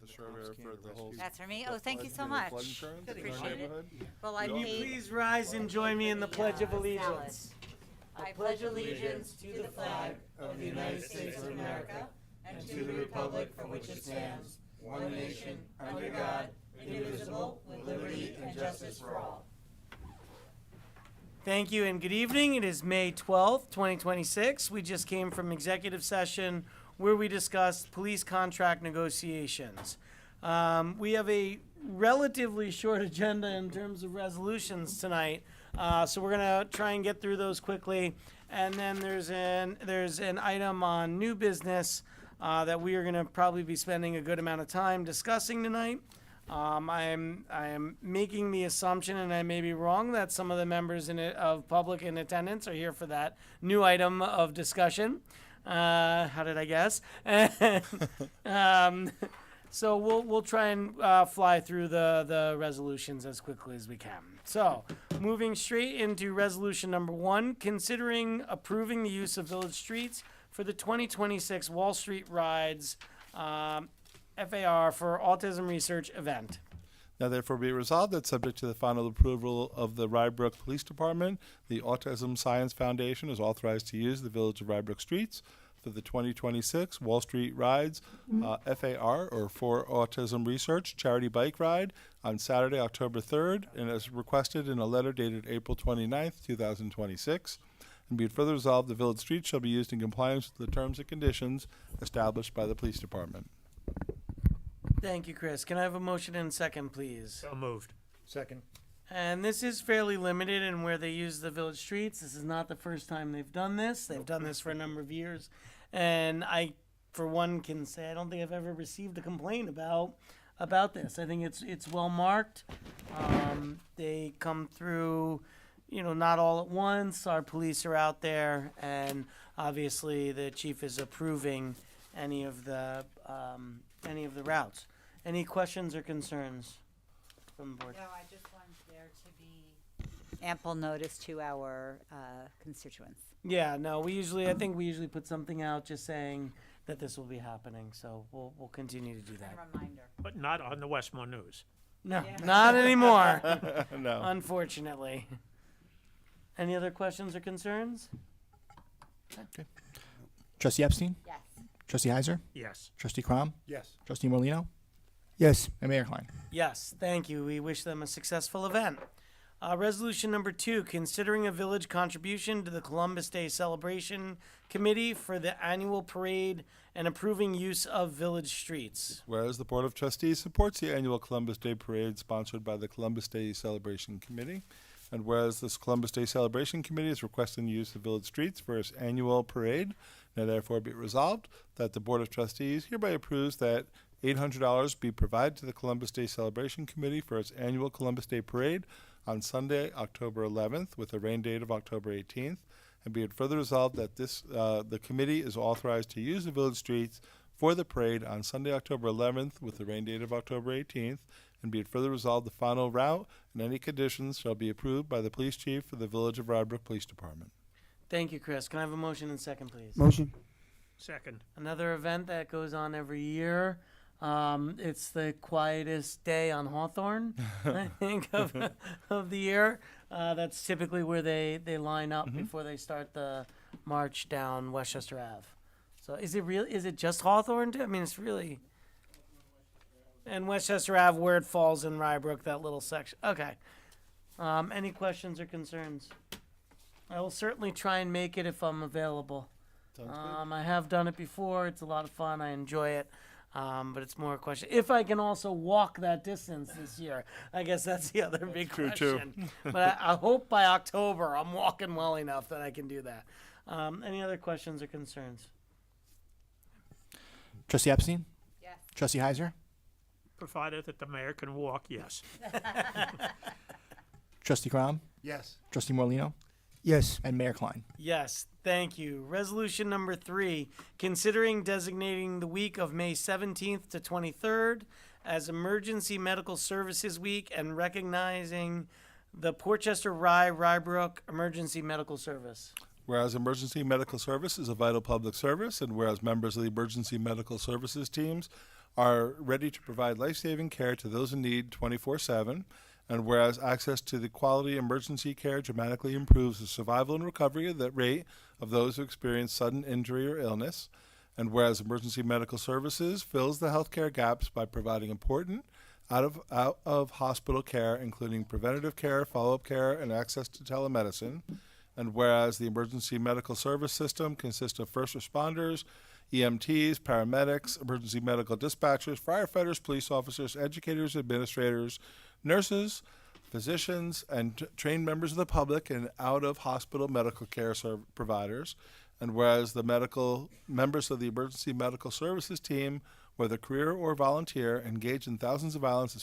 the surveyor for the whole. That's for me? Oh, thank you so much. Flood insurance in our Appreciate it. neighborhood. Well, I Will you paid. please rise and join me in the Pledge of Allegiance? I pledge allegiance to the flag of the United States of America and to the republic for which it stands, one nation, under God, indivisible, with liberty and justice for all. Thank you and good evening. It is May 12th, 2026. We just came from executive session where we discussed police contract negotiations. We have a relatively short agenda in terms of resolutions tonight, so we're going to try and get through those quickly. And then there's an item on new business that we are going to probably be spending a good amount of time discussing tonight. I am making the assumption, and I may be wrong, that some of the members of public in attendance are here for that new item of discussion. How did I guess? So we'll try and fly through the resolutions as quickly as we can. So moving straight into resolution number 1, considering approving the use of village streets for the 2026 Wall Street Rides FAR for Autism Research event. Now therefore be resolved that subject to the final approval of the Rybrook Police Department, the Autism Science Foundation is authorized to use the Village of Rybrook streets for the 2026 Wall Street Rides FAR, or for Autism Research charity bike ride on Saturday, October 3rd, and as requested in a letter dated April 29th, 2026. And be it further resolved, the village streets shall be used in compliance with the terms and conditions established by the police department. Thank you, Chris. Can I have a motion and second, please? So moved. Second. And this is fairly limited in where they use the village streets. This is not the first time they've done this. They've done this for a number of years. And I, for one, can say I don't think I've ever received a complaint about this. I think it's well marked. They come through, not all at once. Our police are out there, and obviously the chief is approving any of the routes. Any questions or concerns from the board? No, I just want there to be ample notice to our constituents. Yeah, no, I think we usually put something out just saying that this will be happening, so we'll continue to do that. A reminder. But not on the Westmore News. No, not anymore, No. unfortunately. Any other questions or concerns? Trustee Epstein? Yes. Trustee Heiser? Yes. Trustee Crom? Yes. Trustee Morlino? Yes. And Mayor Klein? Yes, thank you. We wish them a successful event. Resolution number 2, considering a village contribution to the Columbus Day Celebration Committee for the annual parade and approving use of village streets. Whereas the Board of Trustees supports the annual Columbus Day Parade sponsored by the Columbus Day Celebration Committee, and whereas this Columbus Day Celebration Committee is requesting the use of village streets for its annual parade, now therefore be it resolved that the Board of Trustees hereby approves that $800 be provided to the Columbus Day Celebration Committee for its annual Columbus Day Parade on Sunday, October 11th, with a rain date of October 18th, and be it further resolved that the committee is authorized to use the village streets for the parade on Sunday, October 11th, with the rain date of October 18th, and be it further resolved the final route and any conditions shall be approved by the police chief for the Village of Rybrook Police Department. Thank you, Chris. Can I have a motion and second, please? Motion. Second. Another event that goes on every year. It's the quietest day on Hawthorne, I think, of the year. That's typically where they line up before they start the march down Westchester Ave. So is it just Hawthorne? I mean, it's really... And Westchester Ave, where it falls in Rybrook, that little section. Okay. Any questions or concerns? I will certainly try and make it if I'm available. I have done it before. It's a lot of fun. I enjoy it. But it's more a question if I can also walk that distance this year. I guess that's the other big question. But I hope by October I'm walking well enough that I can do that. Any other questions or concerns? Trustee Epstein? Yes. Trustee Heiser? Provided that the mayor can walk, yes. Trustee Crom? Yes. Trustee Morlino? Yes. And Mayor Klein? Yes, thank you. Resolution number 3, considering designating the week of May 17th to 23rd as Emergency Medical Services Week and recognizing the Portchester Rybrook Emergency Medical Service. Whereas emergency medical service is a vital public service, and whereas members of the emergency medical services teams are ready to provide life-saving care to those in need 24/7. And whereas access to the quality emergency care dramatically improves the survival and recovery rate of those who experience sudden injury or illness. And whereas emergency medical services fills the healthcare gaps by providing important out of hospital care, including preventative care, follow-up care, and access to telemedicine. And whereas the emergency medical service system consists of first responders, EMTs, paramedics, emergency medical dispatchers, firefighters, police officers, educators, administrators, nurses, physicians, and trained members of the public and out-of-hospital medical care providers. And whereas the members of the emergency medical services team, whether career or volunteer, engage in thousands of hours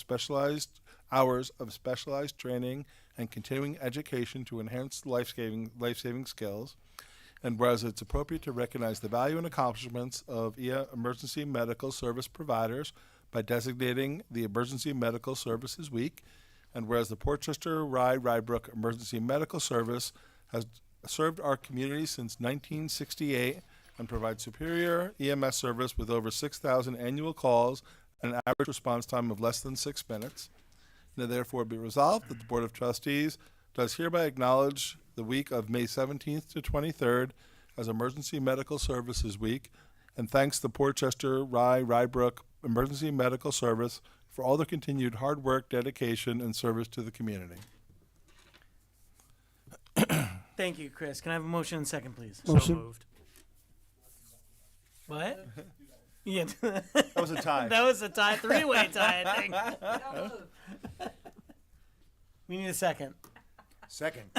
of specialized training and continuing education to enhance life-saving skills. And whereas it's appropriate to recognize the value and accomplishments of emergency medical service providers by designating the Emergency Medical Services Week. And whereas the Portchester Rye-Rybrook Emergency Medical Service has served our community since 1968 and provides superior EMS service with over 6,000 annual calls and an average response time of less than 6 minutes. Now therefore be resolved that the Board of Trustees does hereby acknowledge the week of May 17th to 23rd as Emergency Medical Services Week, and thanks the Portchester Rye-Rybrook Emergency Medical Service for all their continued hard work, dedication, and service to the community. Thank you, Chris. Can I have a motion and second, please? So Motion. moved. What? Yeah. That was a tie. That was a tie, three-way tie, I think. We need a second. Second.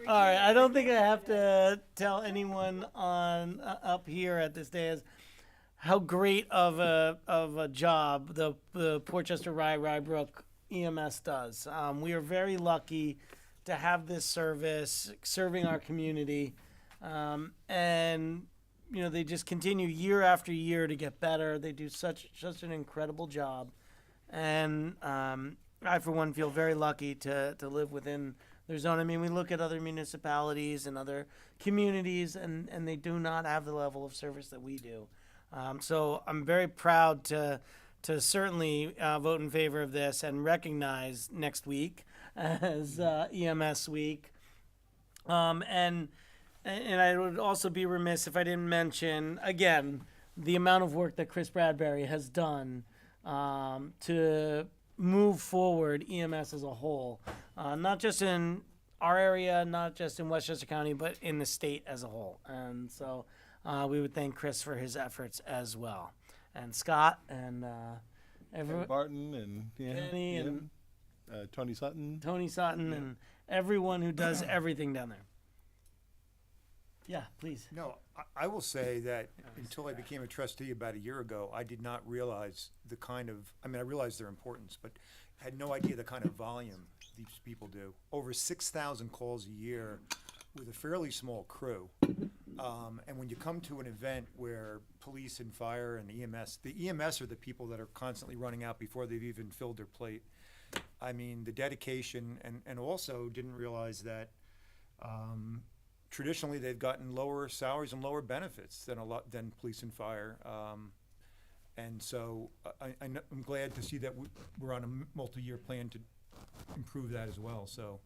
All right, I don't think I have to tell anyone on up here at this day how great of a job the Portchester Rye-Rybrook EMS does. We are very lucky to have this service serving our community, and you know they just continue year after year to get better. They do such an incredible job, and I for one feel very lucky to live within their zone. I mean, we look at other municipalities and other communities, and they do not have the level of service that we do. So I'm very proud to certainly vote in favor of this and recognize next week as EMS week. And I would also be remiss if I didn't mention, again, the amount of work that Chris Bradbury has done to move forward EMS as a whole, not just in our area, not just in Westchester County, but in the state as a whole. And so we would thank Chris for his efforts as well. And Scott and everyone, Barton and Kenny and Tony Sutton. Tony Sutton and everyone who does everything down there. Yeah, please. No, I will say that until I became a trustee about a year ago, I did not realize the kind of, I realized their importance, but had no idea the kind of volume these people do. Over 6,000 calls a year with a fairly small crew. And when you come to an event where police and fire and the EMS are the people that are constantly running out before they've even filled their plate. I mean, the dedication, and also didn't realize that traditionally they've gotten lower salaries and lower benefits than police and fire. And so I'm glad to see that we're on a multi-year plan to improve that as well. So,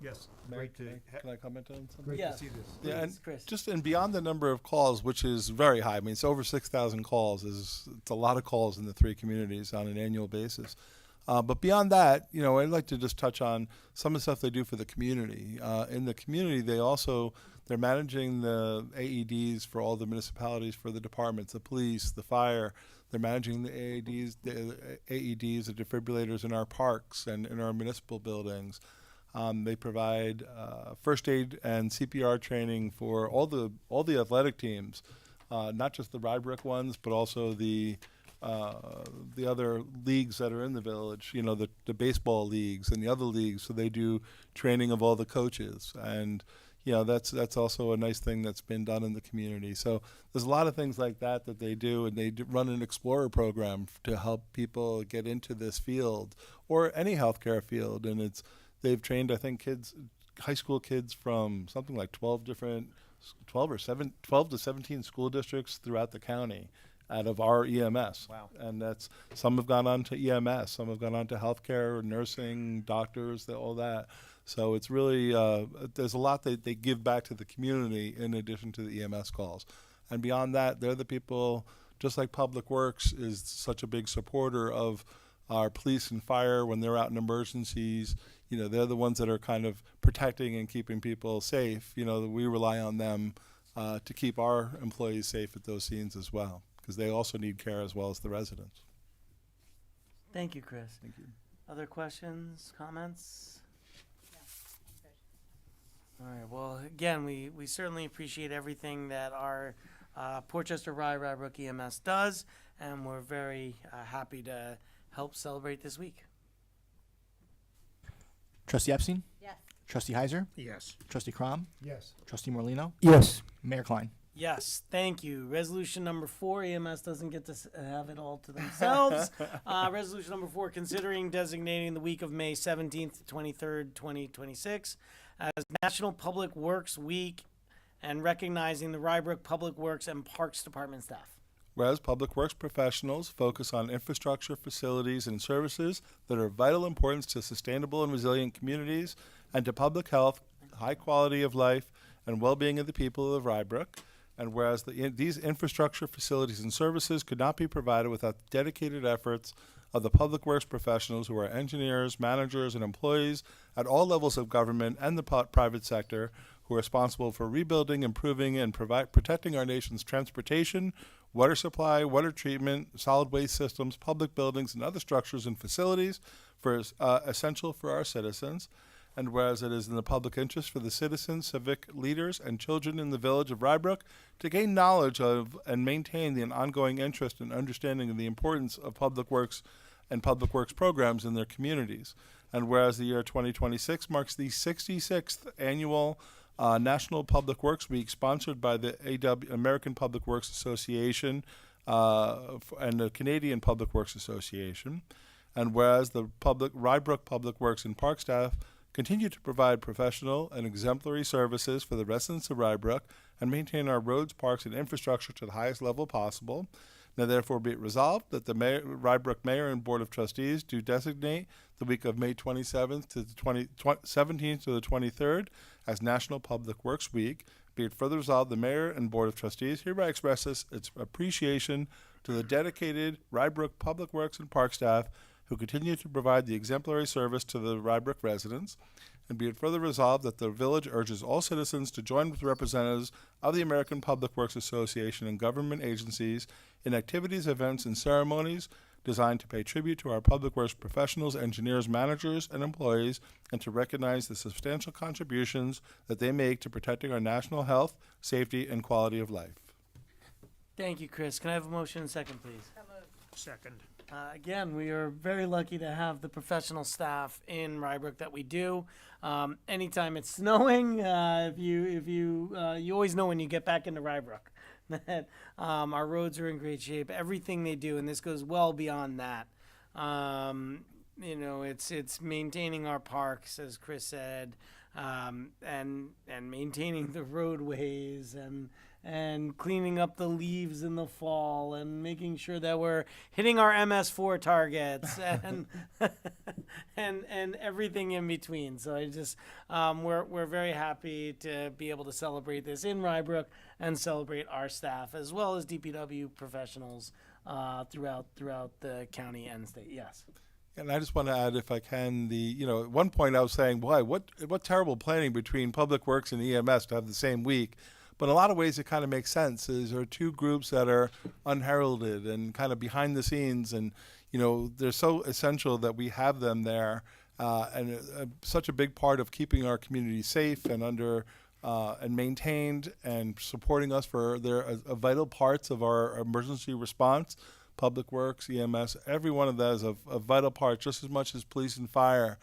yes, Mary, great to can I comment on something? great Yeah. to see this. Yeah, and Chris. just and beyond the number of calls, which is very high. I mean, it's over 6,000 calls. It's a lot of calls in the three communities on an annual basis. But beyond that, you know, I'd like to just touch on some of the stuff they do for the community. In the community, they're managing the AEDs for all the municipalities, for the departments, the police, the fire. They're managing the AEDs, the defibrillators in our parks and in our municipal buildings. They provide first aid and CPR training for all the athletic teams, not just the Rybrook ones, but also the other leagues that are in the village. You know, the baseball leagues and the other leagues. So they do training of all the coaches, and you know that's also a nice thing that's been done in the community. So there's a lot of things like that they do, and they run an Explorer program to help people get into this field or any healthcare field, and they've trained, I think, high school kids from something like 12 different 12 to 17 school districts throughout the county out of our EMS. Wow. And that's, some have gone on to EMS, some have gone on to healthcare, nursing, doctors, all that. So it's really, there's a lot that they give back to the community in addition to the EMS calls. And beyond that, they're the people, just like Public Works is such a big supporter of our police and fire when they're out in emergencies. You know, they're the ones that are kind of protecting and keeping people safe. You know, we rely on them to keep our employees safe at those scenes as well, because they also need care as well as the residents. Thank you, Chris. Thank you. Other questions, comments? All right, well, again, we certainly appreciate everything that our Portchester Rybrook EMS does, and we're very happy to help celebrate this week. Trustee Epstein? Yes. Trustee Heiser? Yes. Trustee Crom? Yes. Trustee Morlino, Yes. Mayor Klein? Yes, thank you. Resolution number 4, EMS doesn't get to have it all to themselves. Resolution number 4, considering designating the week of May 17th to 23rd, 2026 as National Public Works Week and recognizing the Rybrook Public Works and Parks Department staff. Whereas Public Works professionals focus on infrastructure, facilities, and services that are of vital importance to sustainable and resilient communities and to public health, high quality of life, and well-being of the people of Rybrook. And whereas these infrastructure, facilities, and services could not be provided without the dedicated efforts of the Public Works professionals who are engineers, managers, and employees at all levels of government and the private sector who are responsible for rebuilding, improving, and protecting our nation's transportation, water supply, water treatment, solid waste systems, public buildings, and other structures and facilities essential for our citizens. And whereas it is in the public interest for the citizens, civic leaders, and children in the village of Rybrook to gain knowledge of and maintain the ongoing interest and understanding of the importance of public works and public works programs in their communities. And whereas the year 2026 marks the 66th annual National Public Works Week, sponsored by the American Public Works Association and the Canadian Public Works Association. And whereas the Rybrook Public Works and Park staff continue to provide professional and exemplary services for the residents of Rybrook and maintain our roads, parks, and infrastructure to the highest level possible. Now, therefore, be it resolved that the Rybrook Mayor and Board of Trustees do designate the week of May 27th to the 17th to the 23rd as National Public Works Week. Be it further resolved, the Mayor and Board of Trustees hereby expresses its appreciation to the dedicated Rybrook Public Works and Park staff who continue to provide the exemplary service to the Rybrook residents. And be it further resolved that the village urges all citizens to join with representatives of the American Public Works Association and government agencies in activities, events, and ceremonies designed to pay tribute to our public works professionals, engineers, managers, and employees, and to recognize the substantial contributions that they make to protecting our national health, safety, and quality of life. Thank you, Chris. Can I have a motion and second, please? Second. Again, we are very lucky to have the professional staff in Rybrook that we do. Anytime it's snowing, you always know when you get back into Rybrook that our roads are in great shape. Everything they do, and this goes well beyond that. It's maintaining our parks, as Chris said, and maintaining the roadways and cleaning up the leaves in the fall and making sure that we're hitting our MS4 targets and and everything in between. So we're very happy to be able to celebrate this in Rybrook and celebrate our staff as well as DPW professionals throughout the county and state. Yes. And I just want to add, if I can, at one point I was saying, boy, what terrible planning between Public Works and EMS to have the same week. But in a lot of ways, it kind of makes sense. There are two groups that are unheralded and kind of behind the scenes, and they're so essential that we have them there, and such a big part of keeping our community safe and and maintained and supporting us for their vital parts of our emergency response. Public Works, EMS, every one of those is a vital part, just as much as police and fire,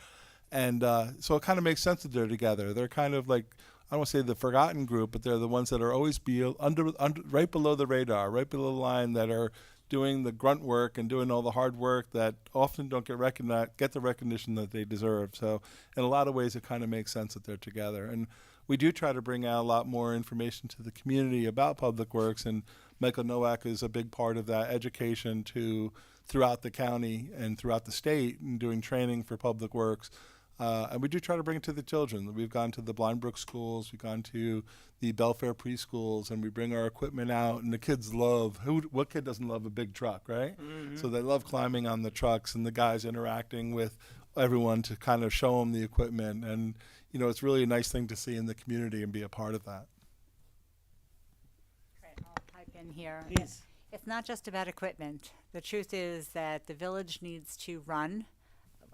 and so it kind of makes sense that they're together. They're kind of like, I don't want to say the forgotten group, but they're the ones that are always under right below the radar, right below the line, that are doing the grunt work and doing all the hard work that often don't get the recognition that they deserve. So in a lot of ways, it kind of makes sense that they're together. And we do try to bring out a lot more information to the community about Public Works, and Michael Nowak is a big part of that education throughout the county and throughout the state, and doing training for Public Works. And we do try to bring it to the children. We've gone to the Blind Brook schools, we've gone to the Belfair preschools, and we bring our equipment out, and the kids love, what kid doesn't love a big truck, right? So they love climbing on the trucks, and the guys interacting with everyone to kind of show them the equipment. And, you know, it's really a nice thing to see in the community and be a part of that. Great, I'll pipe in here. Please. It's not just about equipment. The truth is that the village needs to run.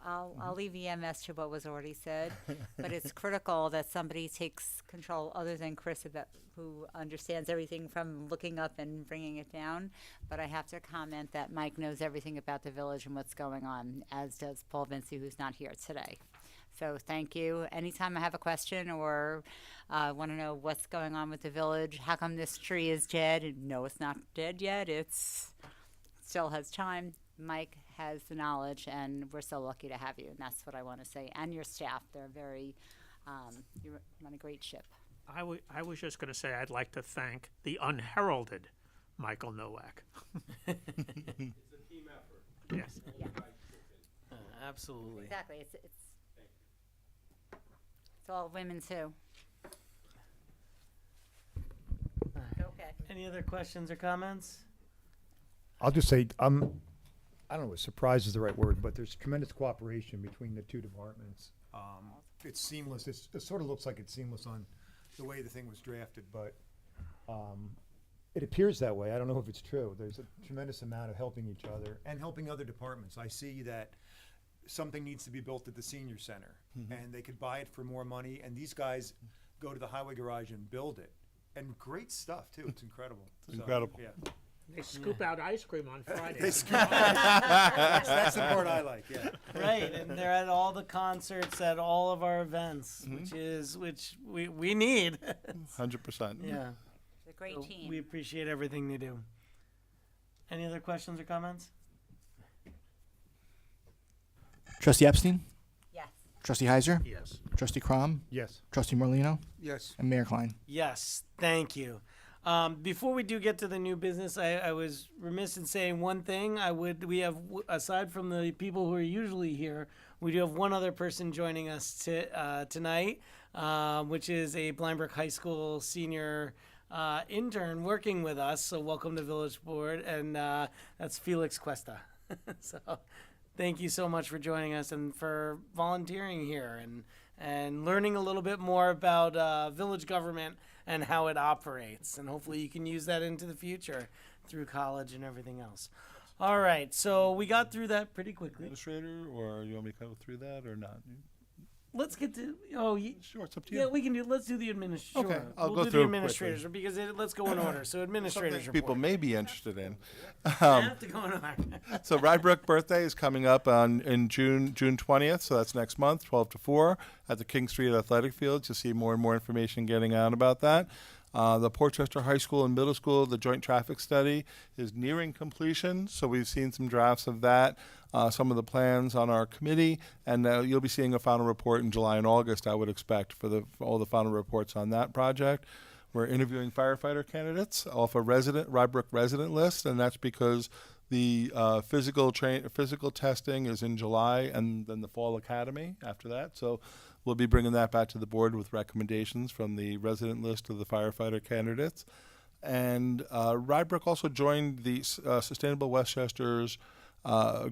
I'll leave EMS to what was already said, but it's critical that somebody takes control other than Chris, who understands everything from looking up and bringing it down. But I have to comment that Mike knows everything about the village and what's going on, as does Paul Vinci, who's not here today. So thank you. Anytime I have a question or want to know what's going on with the village, how come this tree is dead? And no, it's not dead yet. It's still has time. Mike has the knowledge, and we're so lucky to have you. And that's what I want to say. And your staff, they're very, you run a great ship. I was just going to say I'd like to thank the unheralded Michael Nowak. It's a team effort. Yes. Yeah, Absolutely. exactly. It's all women too. Okay. Any other questions or comments? I'll just say, I don't know if surprise is the right word, but there's tremendous cooperation between the two departments. It's seamless. It sort of looks like it's seamless on the way the thing was drafted, but it appears that way. I don't know if it's true. There's a tremendous amount of helping each other and helping other departments. I see that something needs to be built at the senior center, and they could buy it for more money, and these guys go to the highway garage and build it. And great stuff, too. It's incredible. It's incredible. Yeah. They scoop out ice cream on Friday. That's the part I like, yeah. Right, and they're at all the concerts, at all of our events, which we need. 100%. Yeah. It's a great So team. we appreciate everything they do. Any other questions or comments? Trustee Epstein? Yes. Trustee Heiser? Yes. Trustee Crom? Yes. Trustee Morlino? Yes. And Mayor Klein? Yes, thank you. Before we do get to the new business, I was remiss in saying one thing. We have, aside from the people who are usually here, we do have one other person joining us tonight, which is a Blind Brook High School senior intern working with us. So welcome to Village Board, and that's Felix Cuesta. So thank you so much for joining us and for volunteering here and learning a little bit more about village government and how it operates. And hopefully you can use that into the future through college and everything else. All right, so we got through that pretty quickly. Administrator, or you want me to go through that or not? Let's get to, Sure, it's up to you. yeah, we can do, let's do the administrators. Okay, I'll we'll go do through the it administrators because let's go in order. So administrators Something people report. may be interested in. I have to go in order. So Rybrook birthday is coming up in June 20th, so that's next month, 12 to 4, at the King Street Athletic Field. You'll see more and more information getting out about that. The Portchester High School and Middle School, the joint traffic study is nearing completion, so we've seen some drafts of that, some of the plans on our committee, and you'll be seeing a final report in July and August, I would expect, for all the final reports on that project. We're interviewing firefighter candidates off a Rybrook resident list, and that's because the physical testing is in July, and then the fall academy after that. So we'll be bringing that back to the board with recommendations from the resident list of the firefighter candidates. And Rybrook also joined the Sustainable Westchester's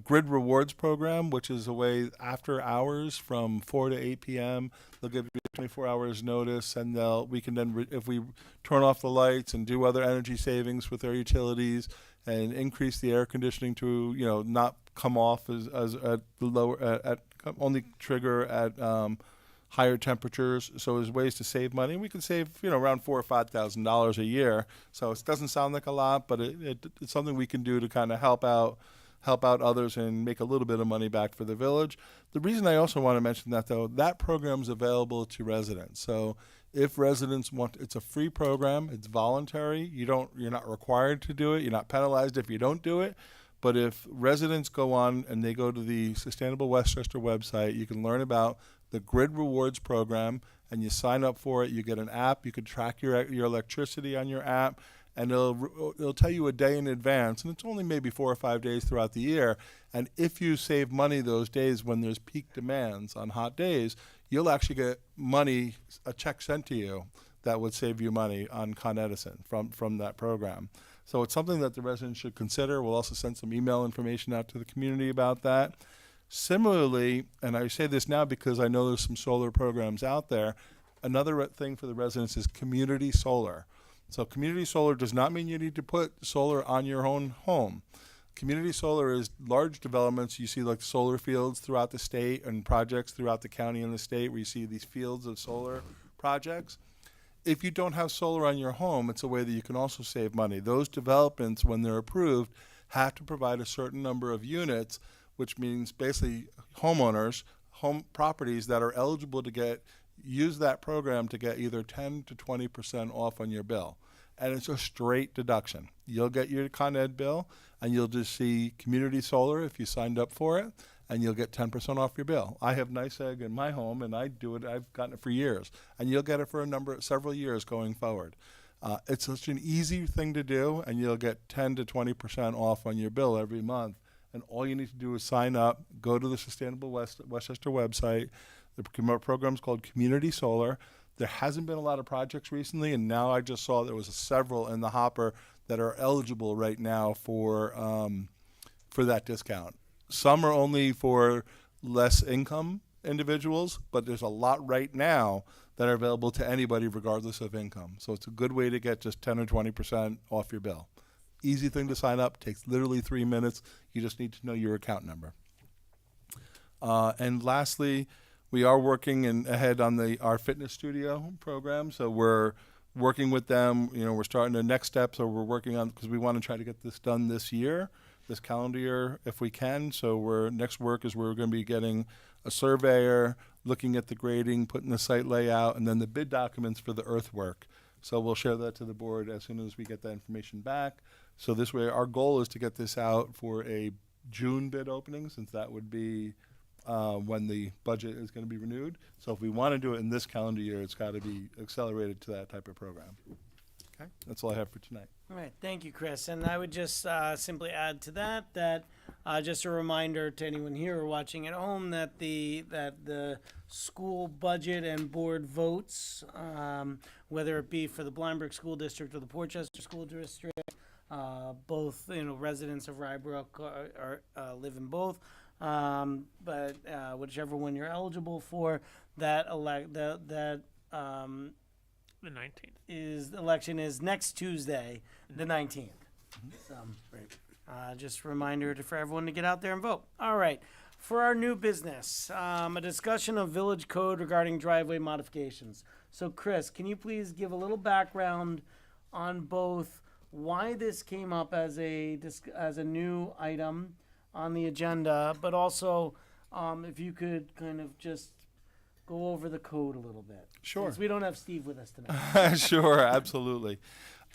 Grid Rewards program, which is a way after hours from 4 to 8 p.m. They'll give you 24 hours notice, and we can then, if we turn off the lights and do other energy savings with our utilities and increase the air conditioning to, not come off as at the lower, only trigger at higher temperatures. So there's ways to save money. We can save, around $4,000 or $5,000 a year. So it doesn't sound like a lot, but it's something we can do to kind of help out others and make a little bit of money back for the village. The reason I also want to mention that, though, that program is available to residents. So if residents it's a free program, it's voluntary. You're not required to do it. You're not penalized if you don't do it. But if residents go on and they go to the Sustainable Westchester website, you can learn about the Grid Rewards program, and you sign up for it. You get an app. You can track your electricity on your app, and it'll tell you a day in advance, and it's only maybe 4 or 5 days throughout the year. And if you save money those days when there's peak demands on hot days, you'll actually get money, a check sent to you that would save you money on Con Edison from that program. So it's something that the residents should consider. We'll also send some email information out to the community about that. Similarly, and I say this now because I know there's some solar programs out there, another thing for the residents is community solar. So community solar does not mean you need to put solar on your own home. Community solar is large developments. You see like solar fields throughout the state and projects throughout the county and the state where you see these fields of solar projects. If you don't have solar on your home, it's a way that you can also save money. Those developments, when they're approved, have to provide a certain number of units, which means basically homeowners, home properties that are eligible to use that program to get either 10 to 20% off on your bill. And it's a straight deduction. You'll get your Con Ed bill, and you'll just see community solar if you signed up for it, and you'll get 10% off your bill. I have NYSEG in my home, and I do it. I've gotten it for years, and you'll get it for several years going forward. It's such an easy thing to do, and you'll get 10 to 20% off on your bill every month. And all you need to do is sign up, go to the Sustainable Westchester website. The program's called Community Solar. There hasn't been a lot of projects recently, and now I just saw there was several in the hopper that are eligible right now for that discount. Some are only for less income individuals, but there's a lot right now that are available to anybody regardless of income. So it's a good way to get just 10 or 20% off your bill. Easy thing to sign up, takes literally 3 minutes. You just need to know your account number. And lastly, we are working ahead on our fitness studio program. So we're working with them. We're starting the next steps, or we're working on, because we want to try to get this done this calendar year, if we can. So next work is we're going to be getting a surveyor, looking at the grading, putting the site layout, and then the bid documents for the earthwork. So we'll share that to the board as soon as we get that information back. So this way, our goal is to get this out for a June bid opening, since that would be when the budget is going to be renewed. So if we want to do it in this calendar year, it's got to be accelerated to that type of program. Okay, that's all I have for tonight. All right, thank you, Chris. And I would just simply add to that just a reminder to anyone here or watching at home that the school budget and board votes, whether it be for the Blindbrook School District or the Portchester School District, both residents of Rybrook live in both, but whichever one you're eligible for, the 19th. Election is next Tuesday, the 19th. So, just a reminder for everyone to get out there and vote. All right. For our new business, a discussion of village code regarding driveway modifications. So, Chris, can you please give a little background on both why this came up as a new item on the agenda, but also if you could kind of just go over the code a little bit. Sure. Since we don't have Steve with us tonight. Sure, absolutely.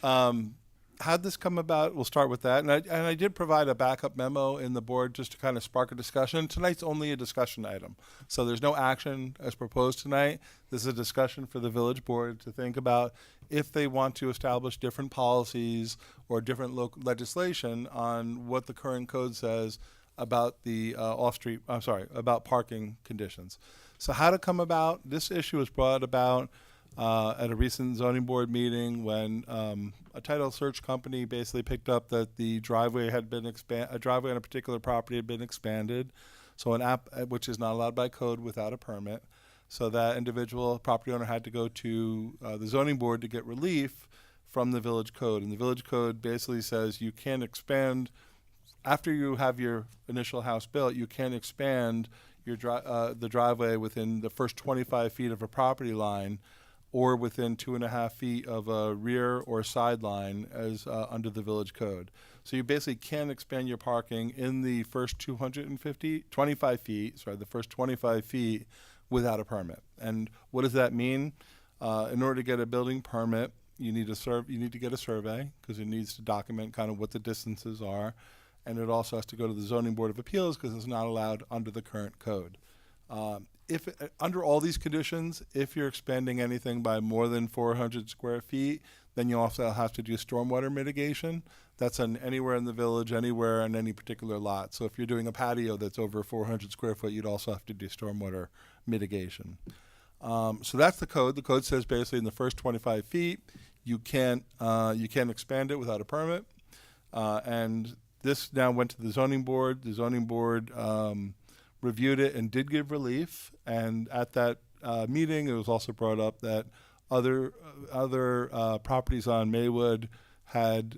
How'd this come about? We'll start with that. And I did provide a backup memo in the board just to kind of spark a discussion. Tonight's only a discussion item. So there's no action as proposed tonight. This is a discussion for the village board to think about if they want to establish different policies or different local legislation on what the current code says about the about parking conditions. So how to come about? This issue was brought about at a recent zoning board meeting when a title search company basically picked up that the driveway had been a driveway on a particular property had been expanded, so which is not allowed by code without a permit. So that individual property owner had to go to the zoning board to get relief from the village code, and the village code basically says you can't expand after you have your initial house built. You can't expand the driveway within the first 25 feet of a property line, or within 2.5 feet of a rear or sideline as under the village code. So you basically can't expand your parking in the first 25 feet without a permit. And what does that mean? In order to get a building permit, you need to get a survey, because it needs to document kind of what the distances are. And it also has to go to the Zoning Board of Appeals because it's not allowed under the current code. if under all these conditions, if you're expanding anything by more than 400 square feet, then you also have to do stormwater mitigation. That's on anywhere in the village, anywhere on any particular lot. So if you're doing a patio that's over 400 square foot, you'd also have to do stormwater mitigation. So that's the code. The code says basically in the first 25 feet, you can't expand it without a permit. And this now went to the zoning board. The zoning board reviewed it and did give relief. And at that meeting, it was also brought up that other properties on Maywood had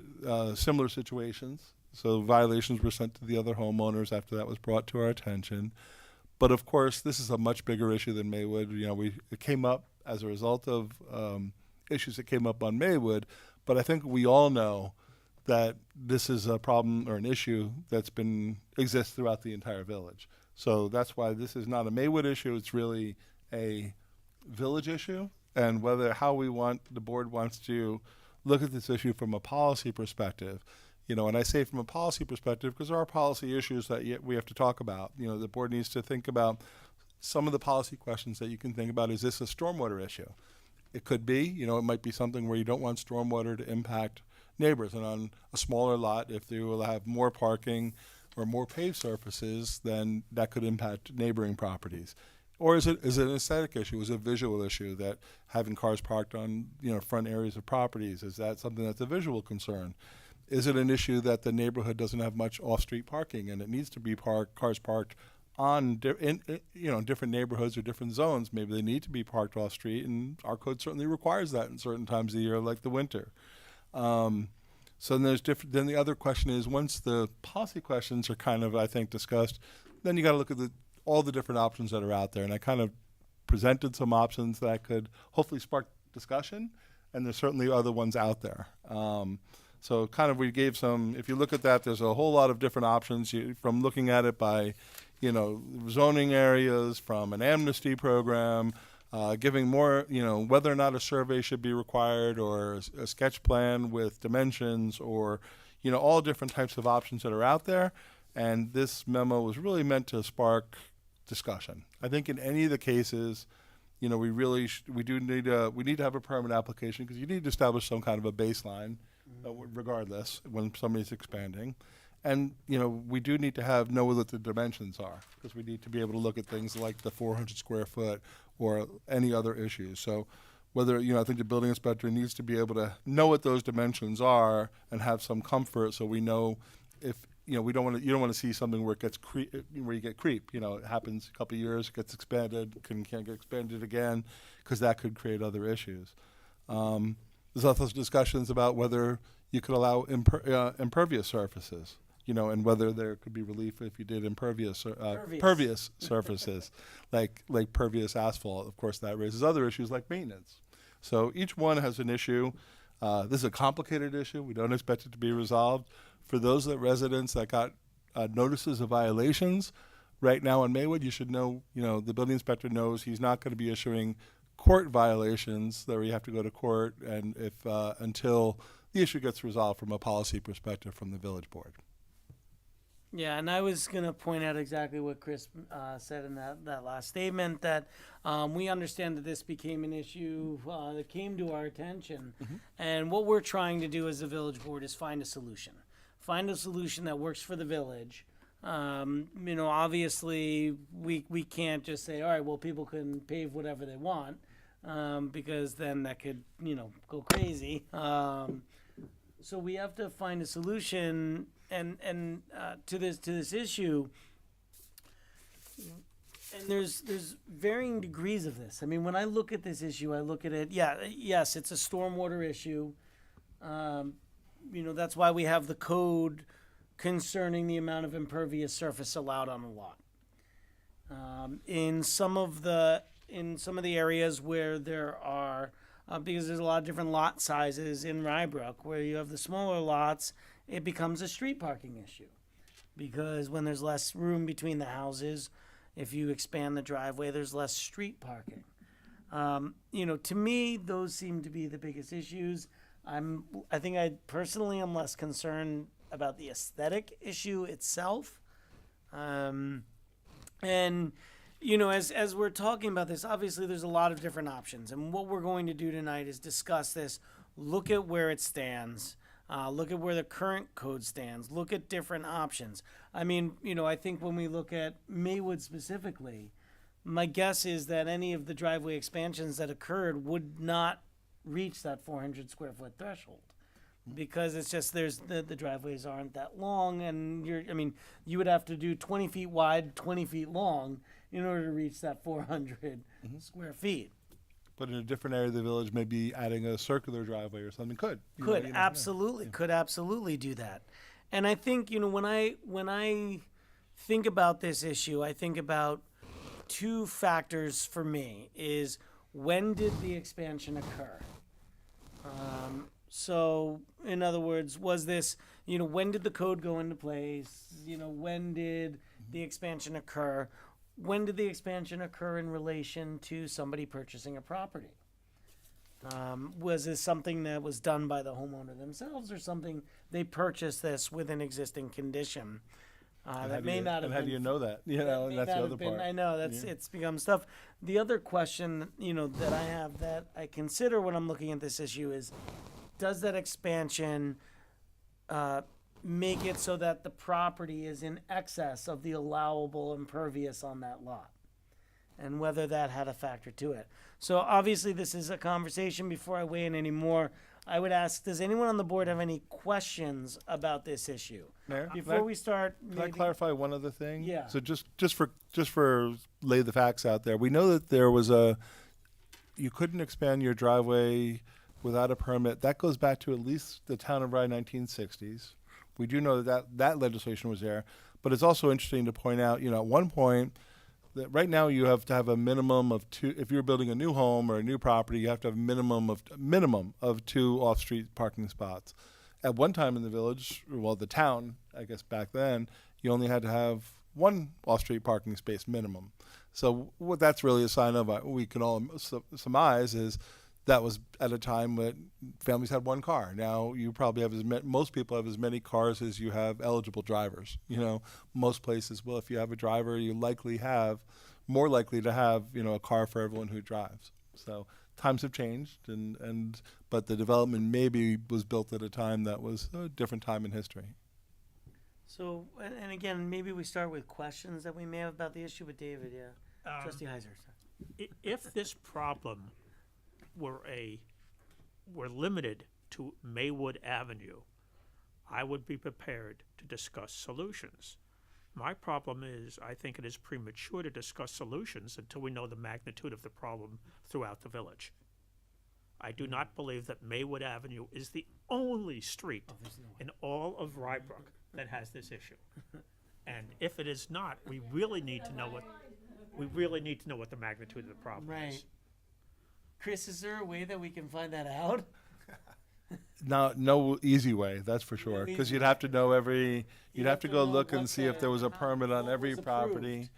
similar situations. So violations were sent to the other homeowners after that was brought to our attention. But of course, this is a much bigger issue than Maywood. You know, it came up as a result of issues that came up on Maywood. But I think we all know that this is a problem or an issue that's exists throughout the entire village. So that's why this is not a Maywood issue. It's really a village issue, and how the board wants to look at this issue from a policy perspective. You know, and I say from a policy perspective because there are policy issues that we have to talk about. You know, the board needs to think about some of the policy questions that you can think about. Is this a stormwater issue? It could be. You know, it might be something where you don't want stormwater to impact neighbors. And on a smaller lot, if they will have more parking or more paved surfaces, then that could impact neighboring properties. Or is it an aesthetic issue? Is it a visual issue that having cars parked on, front areas of properties, is that something that's a visual concern? Is it an issue that the neighborhood doesn't have much off-street parking and it needs to be cars parked on different neighborhoods or different zones? Maybe they need to be parked off-street, and our code certainly requires that in certain times of the year, like the winter. So then the other question is, once the policy questions are kind of, I think, discussed, then you got to look at all the different options that are out there. And I kind of presented some options that could hopefully spark discussion, and there's certainly other ones out there. So kind of we gave some, if you look at that, there's a whole lot of different options from looking at it by, zoning areas, from an amnesty program, giving more, whether or not a survey should be required, or a sketch plan with dimensions, or, all different types of options that are out there. And this memo was really meant to spark discussion. I think in any of the cases, we need to have a permit application, because you need to establish some kind of a baseline, regardless, when somebody's expanding. And, we do need to know what the dimensions are, because we need to be able to look at things like the 400 square foot or any other issues. So whether, I think the building inspector needs to be able to know what those dimensions are and have some comfort, so we know if, you don't want to see something where it gets where you get creep. It happens a couple of years, it gets expanded, can't get expanded again, because that could create other issues. There's also discussions about whether you could allow impervious surfaces, and whether there could be relief if you did pervious surfaces, like pervious asphalt. Of course, that raises other issues like maintenance. So each one has an issue. This is a complicated issue. We don't expect it to be resolved. For those residents that got notices of violations, right now in Maywood, you should know, the building inspector knows he's not going to be issuing court violations that we have to go to court, and if until the issue gets resolved from a policy perspective from the village board. Yeah, and I was going to point out exactly what Chris said in that last statement, that we understand that this became an issue that came to our attention. Mm-hmm. And what we're trying to do as a village board is find a solution. Find a solution that works for the village. Obviously, we can't just say, all right, well, people can pave whatever they want, because then that could, go crazy. So we have to find a solution and to this issue. And there's varying degrees of this. I mean, when I look at this issue, I look at it. Yes, it's a stormwater issue. That's why we have the code concerning the amount of impervious surface allowed on a lot. In some of the areas where there are, because there's a lot of different lot sizes in Rybrook, where you have the smaller lots, it becomes a street parking issue. Because when there's less room between the houses, if you expand the driveway, there's less street parking. To me, those seem to be the biggest issues. I think I personally am less concerned about the aesthetic issue itself. And, you know, as we're talking about this, obviously there's a lot of different options, and what we're going to do tonight is discuss this, look at where it stands, look at where the current code stands, look at different options. I mean, you know, I think when we look at Maywood specifically, my guess is that any of the driveway expansions that occurred would not reach that 400 square foot threshold. Because it's just the driveways aren't that long, and you would have to do 20 feet wide, 20 feet long in order to reach that 400 square feet. But in a different area of the village, maybe adding a circular driveway or something could. You know, Could you never know. absolutely, could absolutely do that. And I think, you know, when I think about this issue, I think about two factors for me is when did the expansion occur? So, in other words, was this, you know, when did the code go into place? You know, when did the expansion occur? When did the expansion occur in relation to somebody purchasing a property? Was this something that was done by the homeowner themselves, or something they purchased this with an existing condition? That may not have And how do been you know that? You know, and that's the other part. I know it's become stuff. The other question, you know, that I have that I consider when I'm looking at this issue is, does that expansion make it so that the property is in excess of the allowable impervious on that lot? And whether that had a factor to it. So obviously this is a conversation. Before I weigh in any more, I would ask, does anyone on the board have any questions about this issue? Mayor, Before we start, can I maybe, clarify one other thing? Yeah. So just for lay the facts out there, we know that there was you couldn't expand your driveway without a permit. That goes back to at least the town of Rye 1960s. We do know that legislation was there, but it's also interesting to point out, you know, at one point, that right now you have to have a minimum of two. If you're building a new home or a new property, you have to have a minimum of 2 off-street parking spots. At one time in the village, well, the town, I guess back then, you only had to have 1 off-street parking space minimum. So what that's really a sign of, we can all surmise, is that was at a time when families had 1 car. Now you probably have most people have as many cars as you have eligible drivers. You know, most places will. If you have a driver, you more likely to have, you know, a car for everyone who drives. So times have changed, but the development maybe was built at a time that was a different time in history. so, and again, maybe we start with questions that we may have about the issue with David, yeah. Trustee Heiser. If this problem were limited to Maywood Avenue, I would be prepared to discuss solutions. My problem is, I think it is premature to discuss solutions until we know the magnitude of the problem throughout the village. I do not believe that Maywood Avenue is the only street in all of Rybrook that has this issue. And if it is not, we really need to know what the magnitude of the problem Right. is. Chris, is there a way that we can find that out? No easy way, that's for sure. Because you'd have to know you'd have to go know look and what see if there was a permit on what every was property.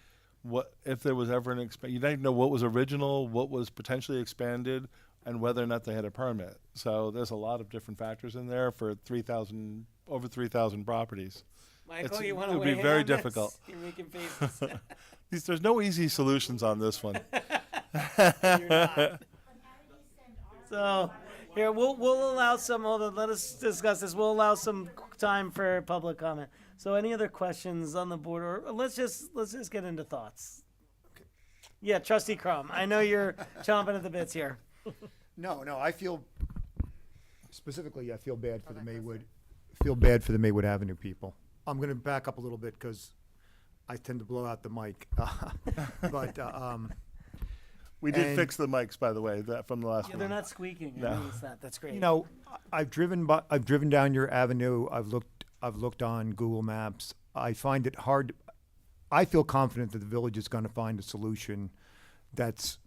What if there was ever you'd have to know what was original, what was potentially expanded, and whether or not they had a permit. So there's a lot of different factors in there for over 3,000 properties. Michael, you want it to would weigh be in very on this? difficult. You're making faces. There's no easy solutions on this one. You're not. So, here, we'll allow some, hold on, let us discuss this. We'll allow some time for public comment. So any other questions on the board, or let's just get into thoughts. Yeah, Trustee Crum, I know you're chomping at the bits here. No, I feel bad for the Maywood Avenue people. I'm going to back up a little bit because I tend to blow out the mic. But We did And- fix the mics, by the way, from the last Yeah, one. they're not squeaking. I No. noticed that. That's great. you know, I've driven down your avenue. I've looked on Google Maps. I find it hard. I feel confident that the village is going to find a solution that's,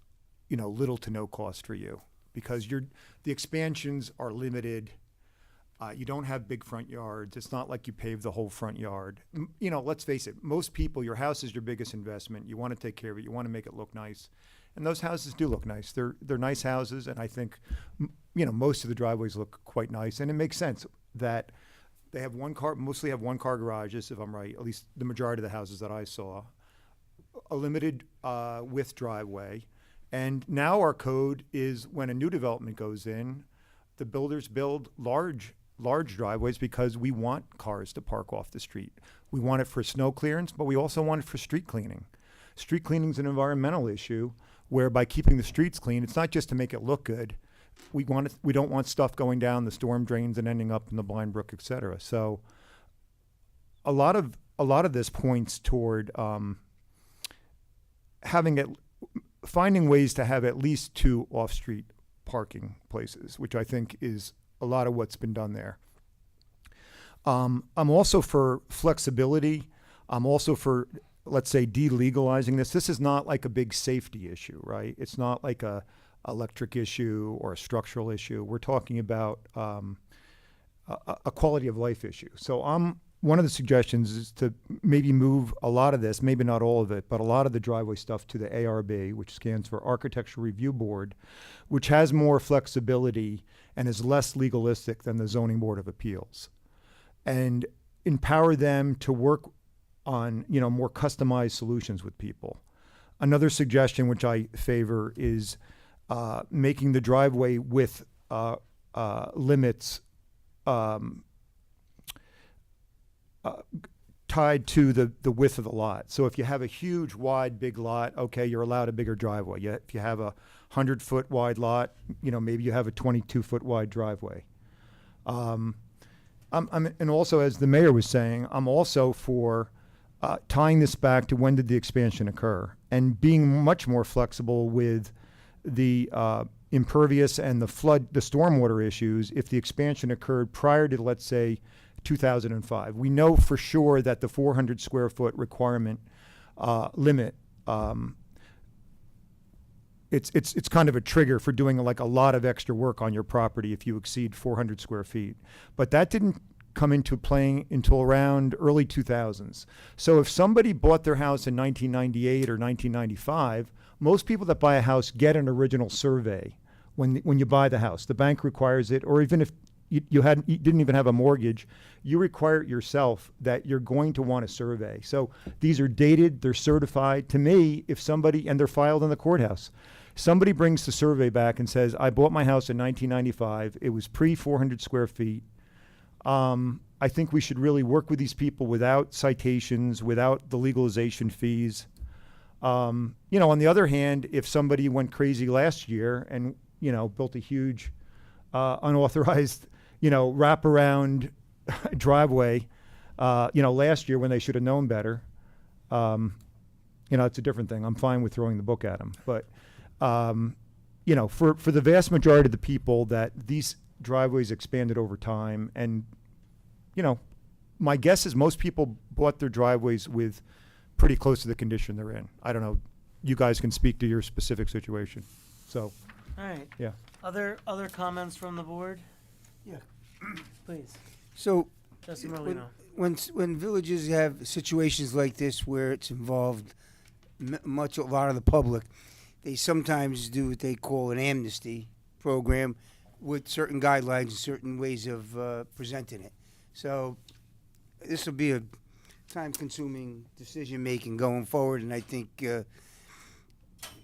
you know, little to no cost for you, because the expansions are limited. You don't have big front yards. It's not like you pave the whole front yard. You know, let's face it. Most people, your house is your biggest investment. You want to take care of it. You want to make it look nice, and those houses do look nice. They're nice houses, and I think, you know, most of the driveways look quite nice, and it makes sense that they have mostly have one car garages, if I'm right. At least the majority of the houses that I saw. a limited width driveway. And now our code is when a new development goes in, the builders build large driveways because we want cars to park off the street. We want it for snow clearance, but we also want it for street cleaning. Street cleaning is an environmental issue where by keeping the streets clean, it's not just to make it look good. We don't want stuff going down the storm drains and ending up in the Blind Brook, et cetera. So a lot of this points toward finding ways to have at least 2 off-street parking places, which I think is a lot of what's been done there. I'm also for flexibility. I'm also for, let's say, delegalizing this. This is not like a big safety issue, right? It's not like a electric issue or a structural issue. We're talking about a quality of life issue. So one of the suggestions is to maybe move a lot of this, maybe not all of it, but a lot of the driveway stuff to the ARB, which stands for Architectural Review Board, which has more flexibility and is less legalistic than the Zoning Board of Appeals, and empower them to work on, more customized solutions with people. Another suggestion which I favor is making the driveway width limits tied to the width of the lot. So if you have a huge, wide, big lot, okay, you're allowed a bigger driveway. If you have a 100-foot wide lot, maybe you have a 22-foot wide driveway. And also, as the mayor was saying, I'm also for tying this back to when did the expansion occur and being much more flexible with the impervious and the stormwater issues if the expansion occurred prior to, let's say, 2005. We know for sure that the 400 square foot requirement limit, it's kind of a trigger for doing like a lot of extra work on your property if you exceed 400 square feet. But that didn't come into playing until around early 2000s. So if somebody bought their house in 1998 or 1995, most people that buy a house get an original survey when you buy the house. The bank requires it, or even if you didn't even have a mortgage, you require it yourself that you're going to want a survey. So these are dated, they're certified. To me, if somebody, and they're filed in the courthouse, somebody brings the survey back and says, I bought my house in 1995, it was pre 400 square feet. I think we should really work with these people without citations, without the legalization fees. On the other hand, if somebody went crazy last year and, built a huge unauthorized, wraparound driveway, last year when they should have known better, it's a different thing. I'm fine with throwing the book at them. But, for the vast majority of the people that these driveways expanded over time, and, my guess is most people bought their driveways with pretty close to the condition they're in. I don't know. You guys can speak to your specific situation. So, All right. yeah. Other comments from the board? Yeah. Please. So, Justin Merlino. when villages have situations like this where it's involved a lot of the public, they sometimes do what they call an amnesty program with certain guidelines and certain ways of presenting it. So this will be a time-consuming decision-making going forward, and I think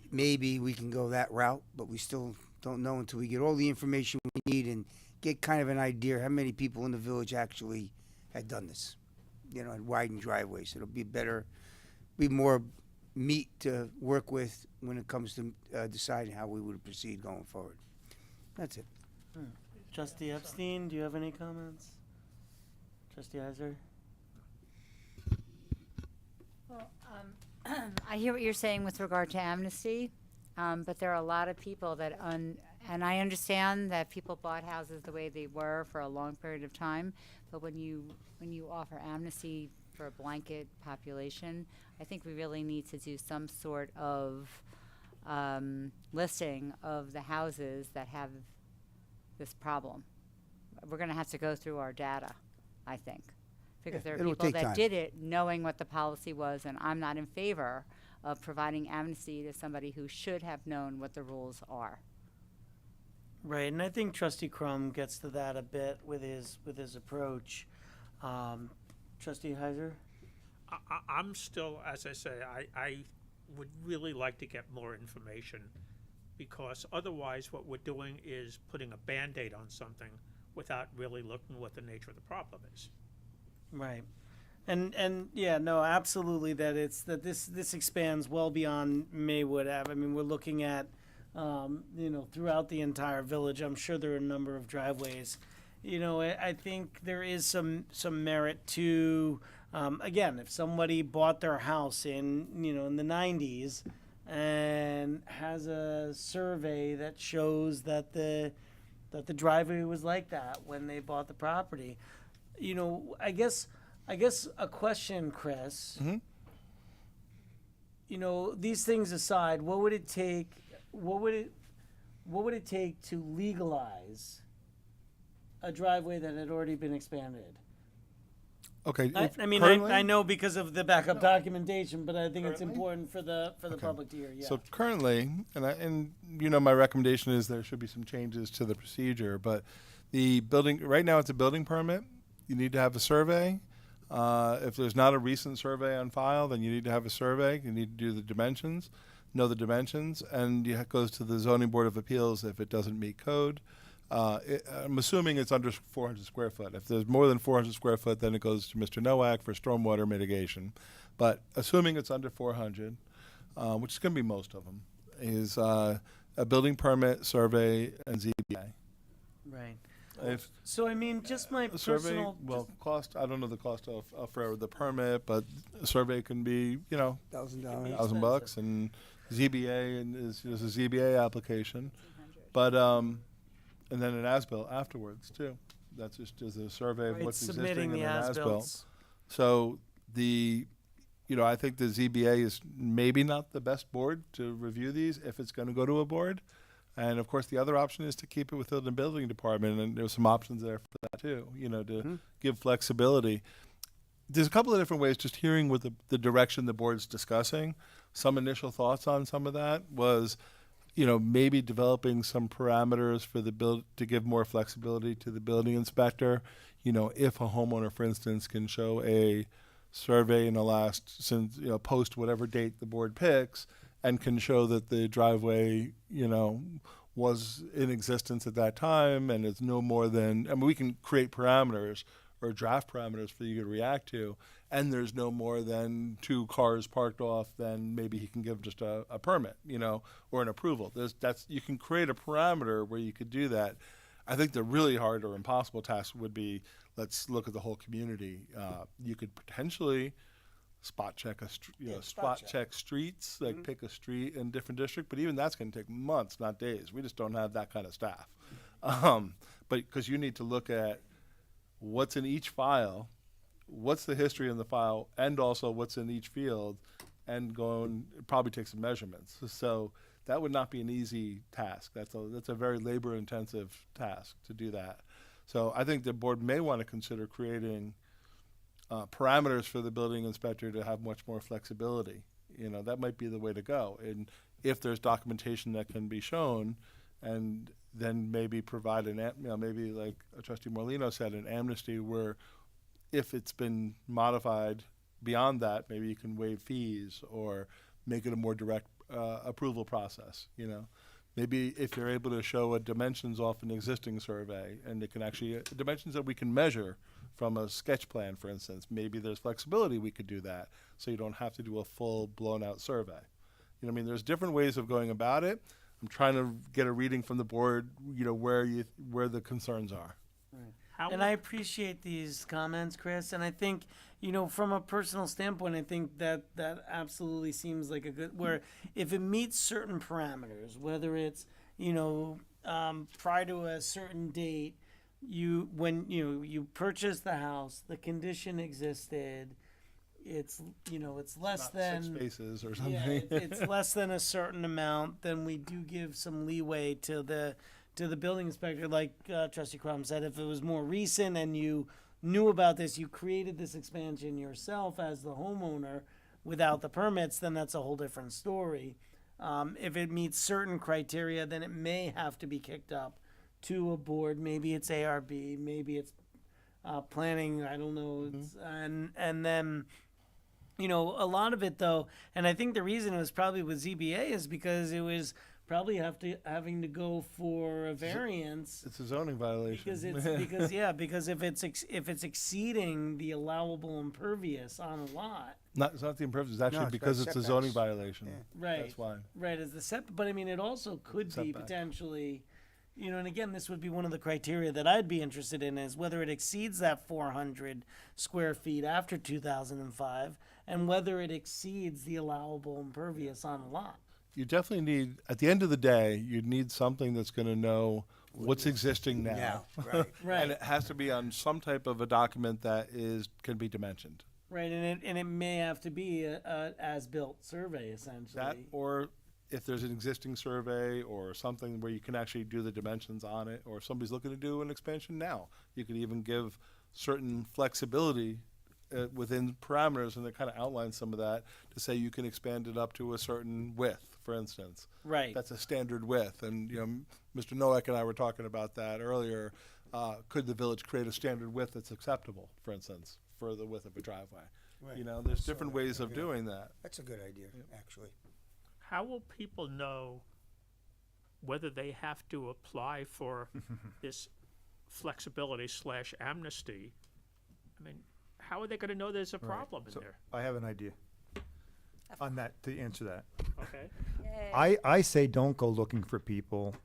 maybe we can go that route, but we still don't know until we get all the information we need and get kind of an idea how many people in the village actually had done this, and widened driveways. It'll be more meat to work with when it comes to deciding how we would proceed going forward. That's it. Trustee Epstein, do you have any comments? Trustee Heiser? Well, I hear what you're saying with regard to amnesty, but there are a lot of people that, and I understand that people bought houses the way they were for a long period of time, but when you offer amnesty for a blanket population, I think we really need to do some sort of listing of the houses that have this problem. We're going to have to go through our data, I think, because there are it'll people take that time. did it knowing what the policy was, and I'm not in favor of providing amnesty to somebody who should have known what the rules are. Right, and I think Trustee Crum gets to that a bit with his approach. Trustee Heiser? I'm still, as I say, I would really like to get more information, because otherwise what we're doing is putting a Band-Aid on something without really looking what the nature of the problem is. Right. And yeah, no, absolutely that this expands well beyond Maywood Ave. I mean, we're looking at throughout the entire village. I'm sure there are a number of driveways. I think there is some merit to again, if somebody bought their house in the 90s and has a survey that shows that the driveway was like that when they bought the property. I guess a question, Chris. Mhm. These things aside, what would it take? What would it take to legalize a driveway that had already been expanded? Okay. I know because of the backup documentation, but I think it's important for the public to hear. Yeah. So currently, and my recommendation is there should be some changes to the procedure, but the building, right now it's a building permit. You need to have a survey. If there's not a recent survey on file, then you need to have a survey. You need to do the dimensions, know the dimensions, and it goes to the Zoning Board of Appeals if it doesn't meet code. I'm assuming it's under 400 square foot. If there's more than 400 square foot, then it goes to Mr. Nowak for stormwater mitigation. But assuming it's under 400, which is going to be most of them, is a building permit, survey, and ZBA. Right. If So I mean, just my a survey, personal. well, cost, I don't know the cost of for the permit, but a survey can be, $1,000. $1,000, and ZBA is a ZBA application. But and then an as-built afterwards too. That's just as a survey of Right, what's submitting existing the and an as-built. as-bills. So I think the ZBA is maybe not the best board to review these if it's going to go to a board. And of course, the other option is to keep it within the building department, and there's some options there for that too. To give flexibility. There's a couple of different ways. Just hearing what the direction the board's discussing, some initial thoughts on some of that was, maybe developing some parameters for to give more flexibility to the building inspector. If a homeowner, for instance, can show a survey in the since post whatever date the board picks, and can show that the driveway, was in existence at that time, and it's no more than. I mean, we can create parameters or draft parameters for you to react to, and there's no more than 2 cars parked off, then maybe he can give just a permit, or an approval. You can create a parameter where you could do that. I think the really hard or impossible task would be, let's look at the whole community. You could potentially spot check check streets, like pick a street in different district, but even that's going to take months, not days. We just don't have that kind of staff. But because you need to look at what's in each file, what's the history in the file, and also what's in each field, and probably take some measurements. So that would not be an easy task. That's a very labor-intensive task to do that. So I think the board may want to consider creating parameters for the building inspector to have much more flexibility. That might be the way to go. And if there's documentation that can be shown, and then maybe provide maybe like Trustee Morlino said, an amnesty where if it's been modified beyond that, maybe you can waive fees or make it a more direct approval process. Maybe if you're able to show dimensions off an existing survey, and it can actually dimensions that we can measure from a sketch plan, for instance, maybe there's flexibility we could do that, so you don't have to do a full blown out survey. There's different ways of going about it. I'm trying to get a reading from the board, where the concerns are. And I appreciate these comments, Chris. And I think, from a personal standpoint, I think that absolutely seems like a good, where if it meets certain parameters, whether it's, prior to a certain date, when you purchase the house, the condition existed, it's less Not than 6 spaces or something. yeah, it's less than a certain amount, then we do give some leeway to the building inspector. Like Trustee Crum said, if it was more recent and you knew about this, you created this expansion yourself as the homeowner without the permits, then that's a whole different story. If it meets certain criteria, then it may have to be kicked up to a board. Maybe it's ARB, maybe it's planning. I don't know. And then You know, a lot of it though, and I think the reason it was probably with ZBA is because it was probably having to go for a variance. It's a zoning violation. Because if it's exceeding the allowable impervious on a lot, It's not the impervious, it's actually it's because about it's a zoning setbacks. violation. right, That's why. right, as the but I mean, it also could be Setback. potentially, you know, and again, this would be one of the criteria that I'd be interested in is whether it exceeds that 400 square feet after 2005, and whether it exceeds the allowable impervious on a lot. You definitely need, at the end of the day, you need something that's going to know what's existing now. Right. Right. And it has to be on some type of a document that can be dimensioned. Right, and it may have to be a as-built survey essentially. That, or if there's an existing survey or something where you can actually do the dimensions on it, or if somebody's looking to do an expansion now, you could even give certain flexibility within parameters, and they kind of outline some of that to say you can expand it up to a certain width, for instance. Right. That's a standard width, and you know, Mr. Nowak and I were talking about that earlier. Could the village create a standard width that's acceptable, for instance, for the width of a driveway? Right. You know, there's So, different ways of yeah. doing that. That's a good idea, actually. How will people know whether they have to apply for this flexibility / amnesty? I mean, how are they going to know there's a problem in So there? I have an idea on that, to answer that. Okay. I say don't go looking for people.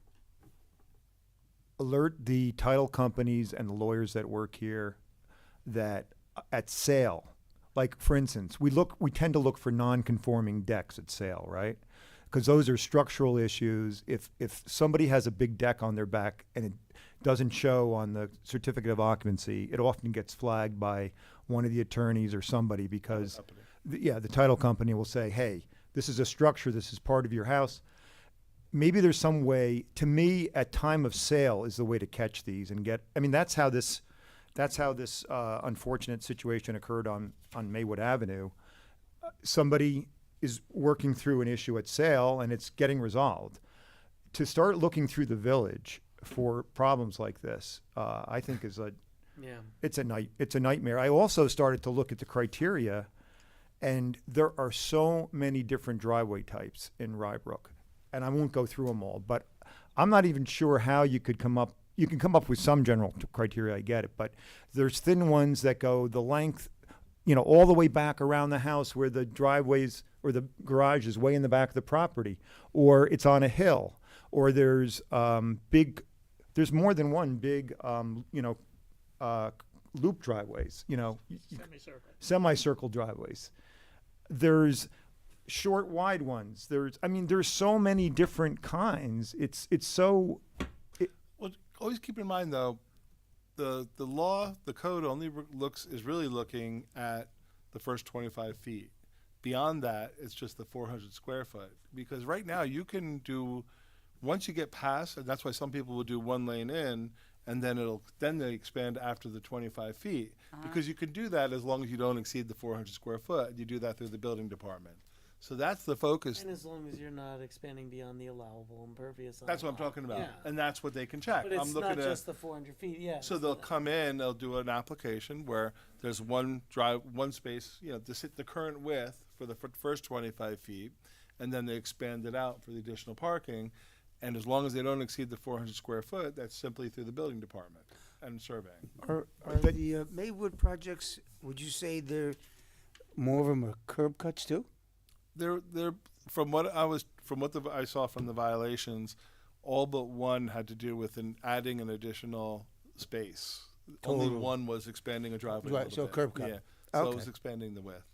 Alert the title companies and the lawyers that work here that at sale, like for instance, we tend to look for non-conforming decks at sale, right? Because those are structural issues. If somebody has a big deck on their back and it doesn't show on the certificate of occupancy, it often gets flagged by one of the attorneys or somebody because the title company will say, hey, this is a structure, this is part of your house. Maybe there's some way, to me, at time of sale is the way to catch these and get, I mean, that's how this unfortunate situation occurred on Maywood Avenue. Somebody is working through an issue at sale and it's getting resolved. To start looking through the village for problems like this, I think it's a nightmare. I also started to look at the criteria, and there are so many different driveway types in Rybrook, and I won't go through them all, but I'm not even sure how you could come up. You can come up with some general criteria, I get it, but there's thin ones that go the length, you know, all the way back around the house where the driveways or the garage is way in the back of the property, or it's on a hill, or there's there's more than one big, loop driveways, semicircle driveways. There's short, wide ones. There's so many different kinds. It's so. Well, always keep in mind though, the law, the code only is really looking at the first 25 feet. Beyond that, it's just the 400 square foot. Because right now you can do, once you get past, and that's why some people will do one lane in, and then they expand after the 25 feet. Because you can do that as long as you don't exceed the 400 square foot. You do that through the building department. So that's the focus. And as long as you're not expanding beyond the allowable impervious. That's what I'm talking about. Yeah. And that's what they can check. But it's I'm looking not at, just the 400 feet, yeah. so they'll come in, they'll do an application where there's one space, the current width for the first 25 feet, and then they expand it out for the additional parking. And as long as they don't exceed the 400 square foot, that's simply through the building department and surveying. Are the Maywood projects, would you say they're more of them are curb cuts too? They're from what I saw from the violations, all but one had to do with adding an additional space. Only Total. one was expanding a driveway. Right, a little so bit. curb cut. Yeah, so it Okay. was expanding the width.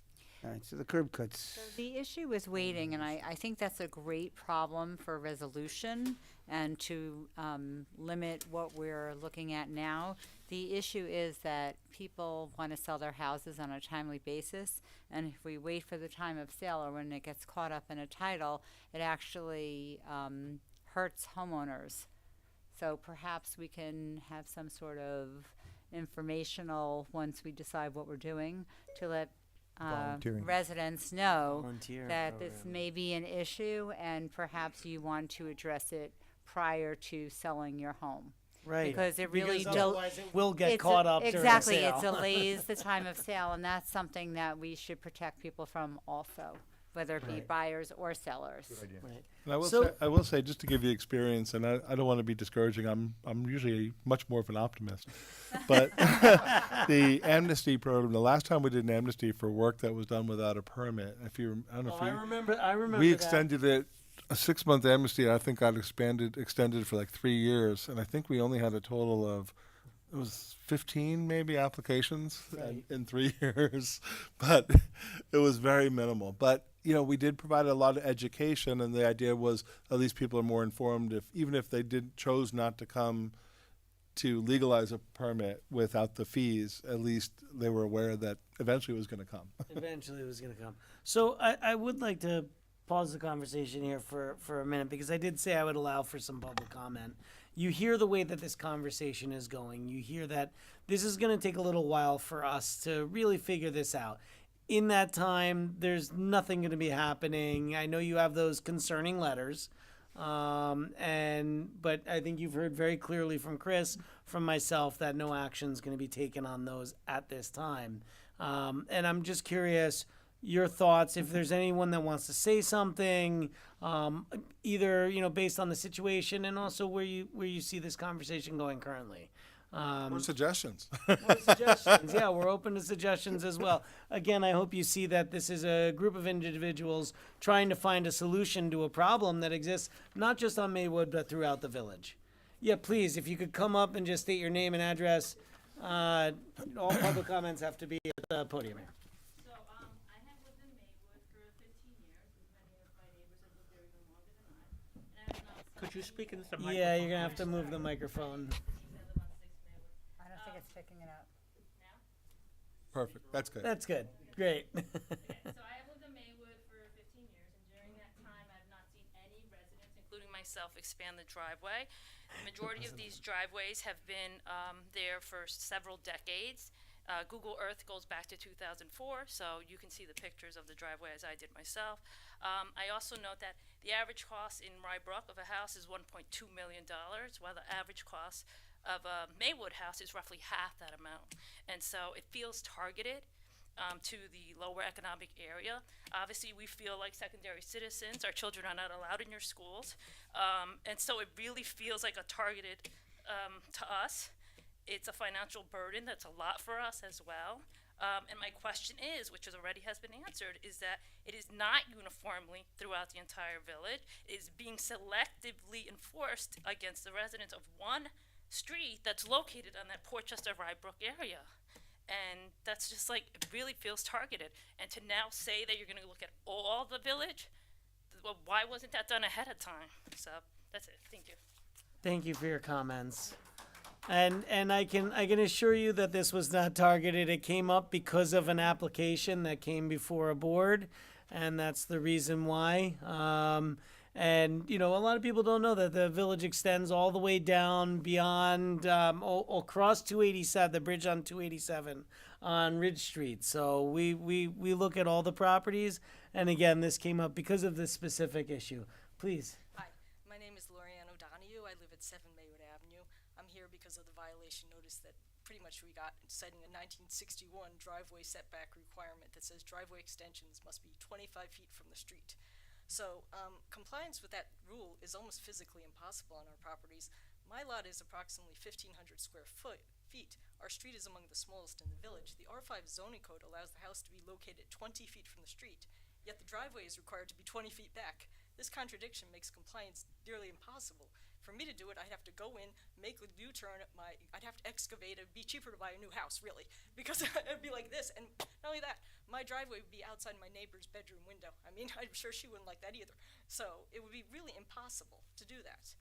All right, so the curb cuts. The issue with waiting, and I think that's a great problem for resolution and to limit what we're looking at now. The issue is that people want to sell their houses on a timely basis, and if we wait for the time of sale or when it gets caught up in a title, it actually hurts homeowners. So perhaps we can have some sort of informational, once we decide what we're doing, to let Volunteering. residents know Volunteer that this program. may be an issue and perhaps you want to address it prior to selling your home. Right. Because it really Because del- otherwise it will get it's caught up during exactly, sale. it delays the time of sale, and that's something that we should protect people from also, whether it be Right. buyers or sellers. Right. And So- I will say, just to give you experience, and I don't want to be discouraging. I'm usually much more of an optimist, but the amnesty program. The last time we did an amnesty for work that was done without a permit, if you, I don't know Oh, if I you, remember. we that. extended it a 6-month amnesty. I think got extended for like 3 years, and I think we only had a total of it was 15 maybe applications in 3 years, but it was very minimal. But we did provide a lot of education, and the idea was at least people are more informed if even if they chose not to come to legalize a permit without the fees, at least they were aware that eventually it was going to come. Eventually it was going to come. So I would like to pause the conversation here for a minute, because I did say I would allow for some public comment. You hear the way that this conversation is going. You hear that this is going to take a little while for us to really figure this out. In that time, there's nothing going to be happening. I know you have those concerning letters. But I think you've heard very clearly from Chris, from myself, that no action is going to be taken on those at this time. And I'm just curious, your thoughts, if there's anyone that wants to say something, either based on the situation and also where you see this conversation going currently. Or suggestions. Or suggestions. Yeah, we're open to suggestions as well. Again, I hope you see that this is a group of individuals trying to find a solution to a problem that exists not just on Maywood but throughout the village. Yeah, please, if you could come up and just state your name and address. All public comments have to be at the podium here. So, I have lived in Maywood for 15 years, and many of my neighbors have lived there even longer than I. And I was on Could you speak into the microphone? Yeah, you're going to have to move the microphone. I live on 6 Maywood. I don't think it's picking it up. Now? Perfect. That's good. That's good. Great. Okay, so I have lived in Maywood for 15 years, and during that time, I've not seen any residents, including myself, expand the driveway. The majority of these driveways have been there for several decades. Google Earth goes back to 2004, so you can see the pictures of the driveway as I did myself. I also note that the average cost in Rybrook of a house is $1.2 million, while the average cost of a Maywood house is roughly half that amount. And so it feels targeted to the lower economic area. Obviously, we feel like secondary citizens. Our children are not allowed in your schools. And so it really feels like a targeted to us. It's a financial burden that's a lot for us as well. And my question is, which already has been answered, is that it is not uniformly throughout the entire village. It is being selectively enforced against the residents of one street that's located on that Portchester-Rybrook area. And that's just like, it really feels targeted. And to now say that you're going to look at all the village, well, why wasn't that done ahead of time? So that's it. Thank you. Thank you for your comments. And I can assure you that this was not targeted. It came up because of an application that came before a board, and that's the reason why. And a lot of people don't know that the village extends all the way down beyond, across 287, the bridge on 287 on Ridge Street. So we look at all the properties, and again, this came up because of this specific issue. Please. Hi, my name is Lorianne O'Donoghue. I live at 7 Maywood Avenue. I'm here because of the violation notice that pretty much we got citing a 1961 driveway setback requirement that says driveway extensions must be 25 feet from the street. So compliance with that rule is almost physically impossible on our properties. My lot is approximately 1,500 square feet. Our street is among the smallest in the village. The R5 zoning code allows the house to be located 20 feet from the street, yet the driveway is required to be 20 feet back. This contradiction makes compliance nearly impossible. For me to do it, I'd have to go in, make a U-turn at I'd have to excavate. It'd be cheaper to buy a new house, really, because it'd be like this. And not only that, my driveway would be outside my neighbor's bedroom window. I mean, I'm sure she wouldn't like that either. So it would be really impossible to do that.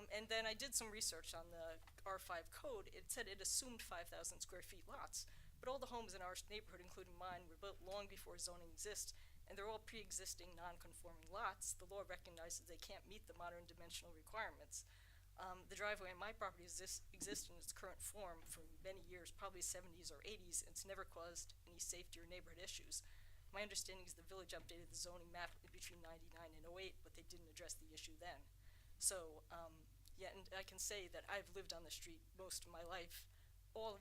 And then I did some research on the R5 code. It said it assumed 5,000 square feet lots, but all the homes in our neighborhood, including mine, were built long before zoning exists, and they're all pre-existing non-conforming lots. The law recognizes they can't meet the modern dimensional requirements. The driveway on my property exists in its current form for many years, probably 70s or 80s, and it's never caused any safety or neighborhood issues. My understanding is the village updated the zoning map between 99 and 08, but they didn't address the issue then. So, Yet, and I can say that I've lived on the street most of my life. All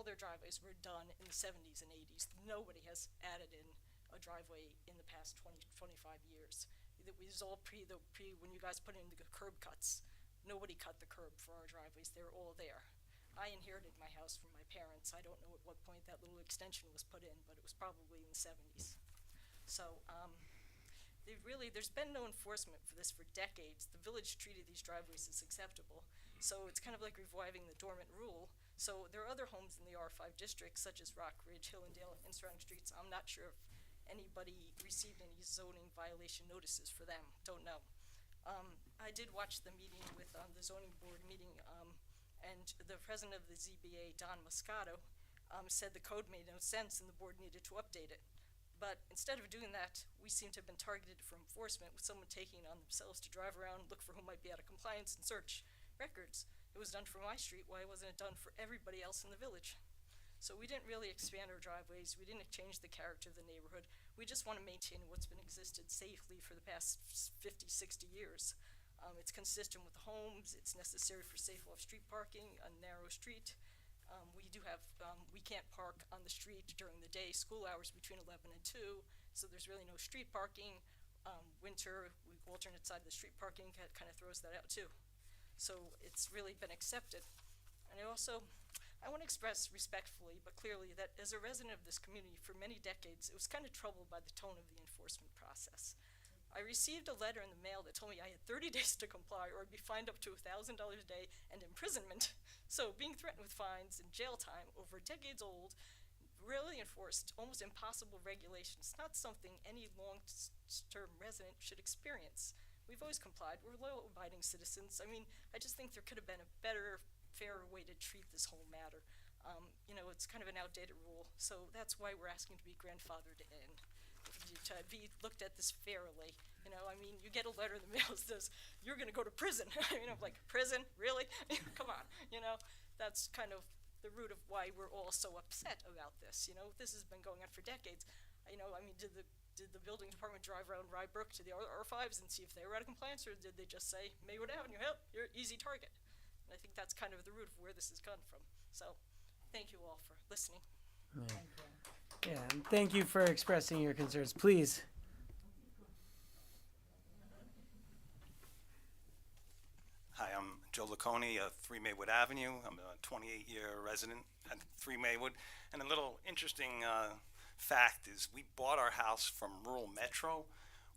their driveways were done in the 70s and 80s. Nobody has added in a driveway in the past 20, 25 years. It was all when you guys put in the curb cuts. Nobody cut the curb for our driveways. They were all there. I inherited my house from my parents. I don't know at what point that little extension was put in, but it was probably in the 70s. So, there's been no enforcement for this for decades. The village treated these driveways as acceptable. So it's kind of like reviving the dormant rule. So there are other homes in the R5 district, such as Rock Ridge, Hillendale, and surrounding streets. I'm not sure if anybody received any zoning violation notices for them. Don't know. I did watch the meeting with the zoning board meeting, and the president of the ZBA, Don Moscato, said the code made no sense and the board needed to update it. But instead of doing that, we seem to have been targeted for enforcement with someone taking it on themselves to drive around, look for who might be out of compliance, and search records. It was done for my street. Why wasn't it done for everybody else in the village? So we didn't really expand our driveways. We didn't change the character of the neighborhood. We just want to maintain what's been existed safely for the past 50, 60 years. It's consistent with the homes. It's necessary for safe off-street parking, a narrow street. We can't park on the street during the day, school hours between 11 and 2, so there's really no street parking. Winter, we alternate side of the street parking kind of throws that out too. So it's really been accepted. And I want to express respectfully but clearly that as a resident of this community for many decades, it was kind of troubled by the tone of the enforcement process. I received a letter in the mail that told me I had 30 days to comply or I'd be fined up to $1,000 a day and imprisonment. So being threatened with fines and jail time over decades old, really enforced, almost impossible regulations, not something any long-term resident should experience. We've always complied. We're law-abiding citizens. I mean, I just think there could have been a better, fairer way to treat this whole matter. It's kind of an outdated rule, so that's why we're asking to be grandfathered in, to be looked at this fairly. You get a letter in the mail that says, you're gonna go to prison. I'm like, prison? Really? Come on, that's kind of the root of why we're all so upset about this. This has been going on for decades. Did the building department drive around Rybrook to the R5s and see if they were out of compliance, or did they just say, Maywood Avenue, help, you're an easy target? And I think that's kind of the root of where this has come from. So, thank you all for listening. Yeah, and thank you for expressing your concerns. Please. Hi, I'm Joe Lacconi of 3 Maywood Avenue. I'm a 28-year resident at 3 Maywood. And a little interesting fact is we bought our house from rural Metro.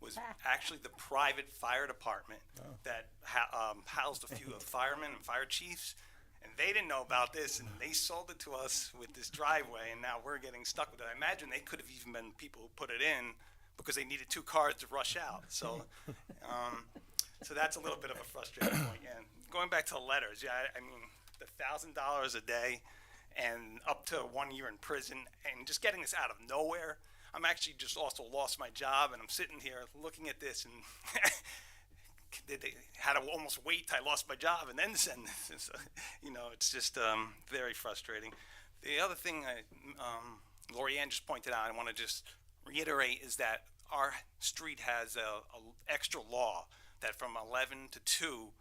Was actually the private fire department that housed a few firemen and fire chiefs. And they didn't know about this, and they sold it to us with this driveway, and now we're getting stuck with it. I imagine they could have even been people who put it in because they needed 2 cars to rush out. So so that's a little bit of a frustrating point. And going back to the letters, the $1,000 a day and up to 1 year in prison, and just getting this out of nowhere. I'm actually just also lost my job, and I'm sitting here looking at this, and they had to almost wait till I lost my job and then send this. So, it's just very frustrating. The other thing Lori Ann just pointed out, I want to just reiterate, is that our street has a extra law that from 11 to 2,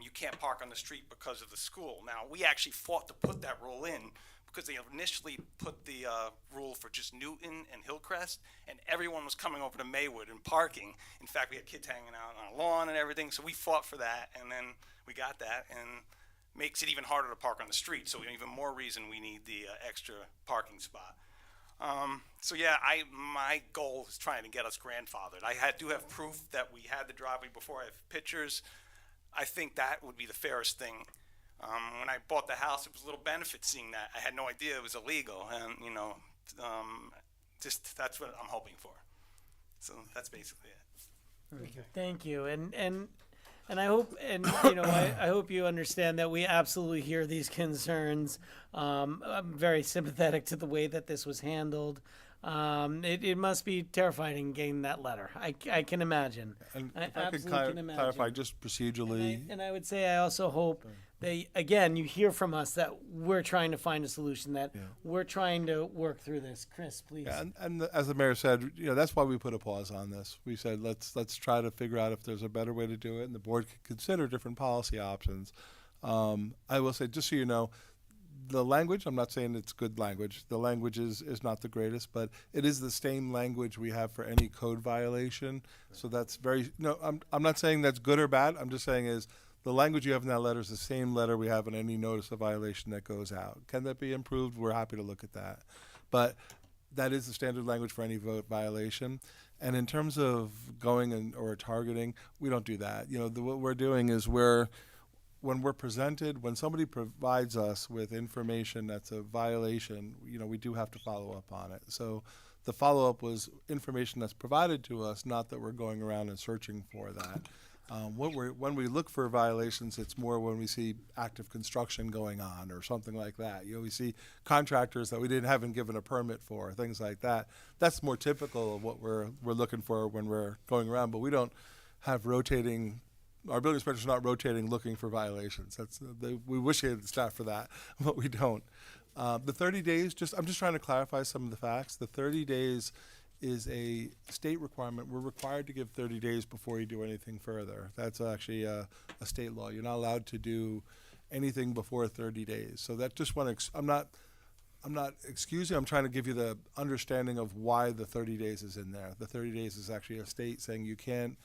you can't park on the street because of the school. Now, we actually fought to put that rule in because they initially put the rule for just Newton and Hillcrest, and everyone was coming over to Maywood and parking. In fact, we had kids hanging out on our lawn and everything, so we fought for that, and then we got that, and makes it even harder to park on the street, so even more reason we need the extra parking spot. My goal is trying to get us grandfathered. I do have proof that we had the driveway before. I have pictures. I think that would be the fairest thing. When I bought the house, it was a little benefit seeing that. I had no idea it was illegal, and that's what I'm hoping for. So that's basically it. Thank you, and I hope, I hope you understand that we absolutely hear these concerns. I'm very sympathetic to the way that this was handled. It must be terrifying getting that letter. I can imagine. And I if I could absolutely can imagine. clarify just procedurally. And I would say I also hope again, you hear from us that we're trying to find a solution, that we're trying to work through this. Chris, please. Yeah, as the mayor said, that's why we put a pause on this. We said let's try to figure out if there's a better way to do it, and the board could consider different policy options. I will say, just so you know, the language, I'm not saying it's good language. The language is not the greatest, but it is the same language we have for any code violation. So that's I'm not saying that's good or bad. I'm just saying is the language you have in that letter is the same letter we have in any notice of violation that goes out. Can that be improved? We're happy to look at that. But that is the standard language for any vote violation. And in terms of going or targeting, we don't do that. What we're doing is when somebody provides us with information that's a violation, we do have to follow up on it. So the follow-up was information that's provided to us, not that we're going around and searching for that. When we look for violations, it's more when we see active construction going on or something like that. We see contractors that we haven't given a permit for, things like that. That's more typical of what we're looking for when we're going around. But we don't have rotating. Our building inspector's not rotating looking for violations. We wish we had the staff for that, but we don't. The 30 days. I'm just trying to clarify some of the facts. The 30 days is a state requirement. We're required to give 30 days before you do anything further. That's actually a state law. You're not allowed to do anything before 30 days. So that just I'm not excusing. I'm trying to give you the understanding of why the 30 days is in there. The 30 days is actually a state saying you can't